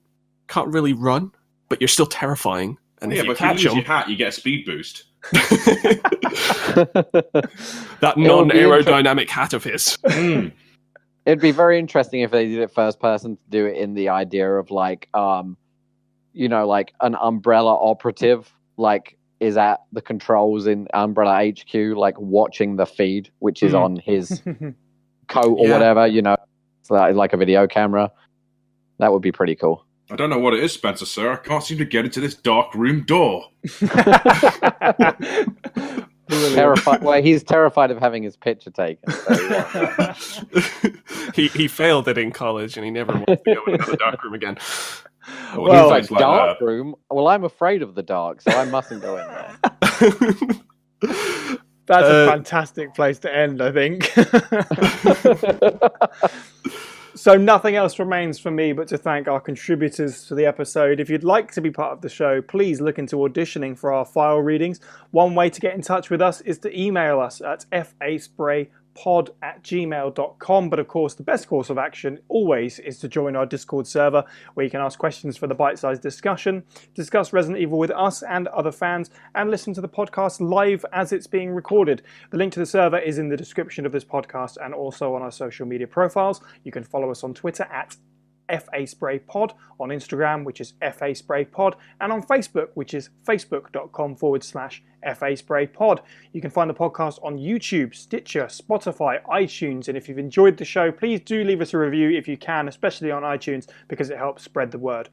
really run, but you're still terrifying. And if you catch use them, your hat, you get a speed boost. That non-aerodynamic hat of his. It'd be very interesting if they did it first person to do it in the idea of like, like an Umbrella operative, like is at the controls in Umbrella HQ, like watching the feed, which is on his coat or whatever, so that is like a video camera. That would be pretty cool. I don't know what it is, Spencer, sir. I can't seem to get into this dark room door. Terrified. Well, he's terrified of having his picture taken. So, he failed it in college, and he never wants to go into the dark room again. Well, he's like dark room. Well, I'm afraid of the dark, so I mustn't go in there. That's a fantastic place to end, I think. So nothing else remains for me but to thank our contributors to the episode. If you'd like to be part of the show, please look into auditioning for our file readings. One way to get in touch with us is to email us at faspraypod@gmail.com. But of course, the best course of action always is to join our Discord server, where you can ask questions for the Bitesize Discussion, discuss Resident Evil with us and other fans, and listen to the podcast live as it's being recorded. The link to the server is in the description of this podcast and also on our social media profiles. You can follow us on Twitter at FASprayPod, on Instagram, which is FASprayPod, and on Facebook, which is facebook.com/FASprayPod. You can find the podcast on YouTube, Stitcher, Spotify, iTunes, and if you've enjoyed the show, please do leave us a review if you can, especially on iTunes, because it helps spread the word.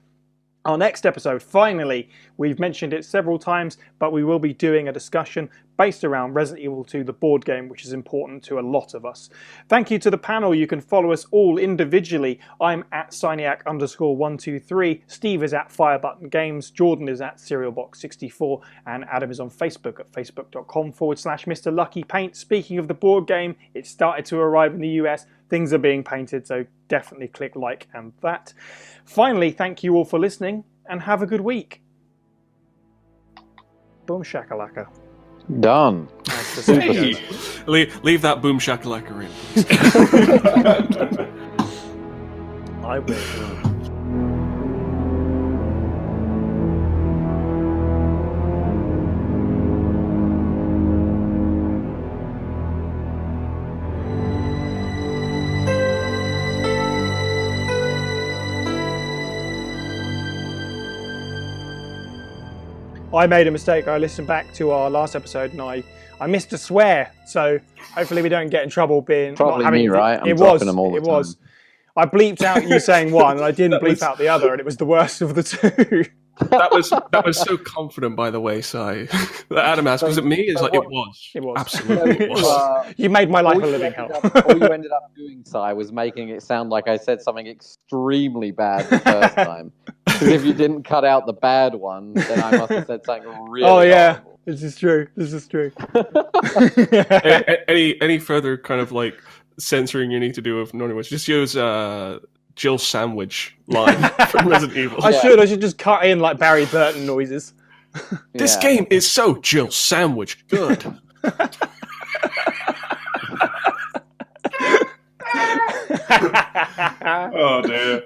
Our next episode, finally, we've mentioned it several times, but we will be doing a discussion based around Resident Evil 2, the board game, which is important to a lot of us. Thank you to the panel. You can follow us all individually. I'm at Psyniac_123. Steve is at Firebutton Games. Jordan is at Serialbox64. And Adam is on Facebook at facebook.com/Mr. Lucky Paint. Speaking of the board game, it started to arrive in the US. Things are being painted, so definitely click like and that. Finally, thank you all for listening, and have a good week. Boom shakalaka. Done. Hey. Leave that boom shakalaka in. I will. I made a mistake. I listened back to our last episode and I missed a swear. So hopefully we don't get in trouble being probably not having me, right? It was. It was. I bleeped out you saying one and I didn't bleep out the other, and it was the worst of the two. That was so confident, by the way, Si. That Adam asked, was it me? It's like, it was. It was. Absolutely it was. You made my life a living hell. All you ended up doing, Si, was making it sound like I said something extremely bad the first time. Because if you didn't cut out the bad one, then I must have said something really horrible. This is true. Any further kind of like censoring you need to do of non-English? Just use Jill Sandwich line from Resident Evil. I should just cut in like Barry Burton noises. This game is so Jill Sandwich good. Oh dear.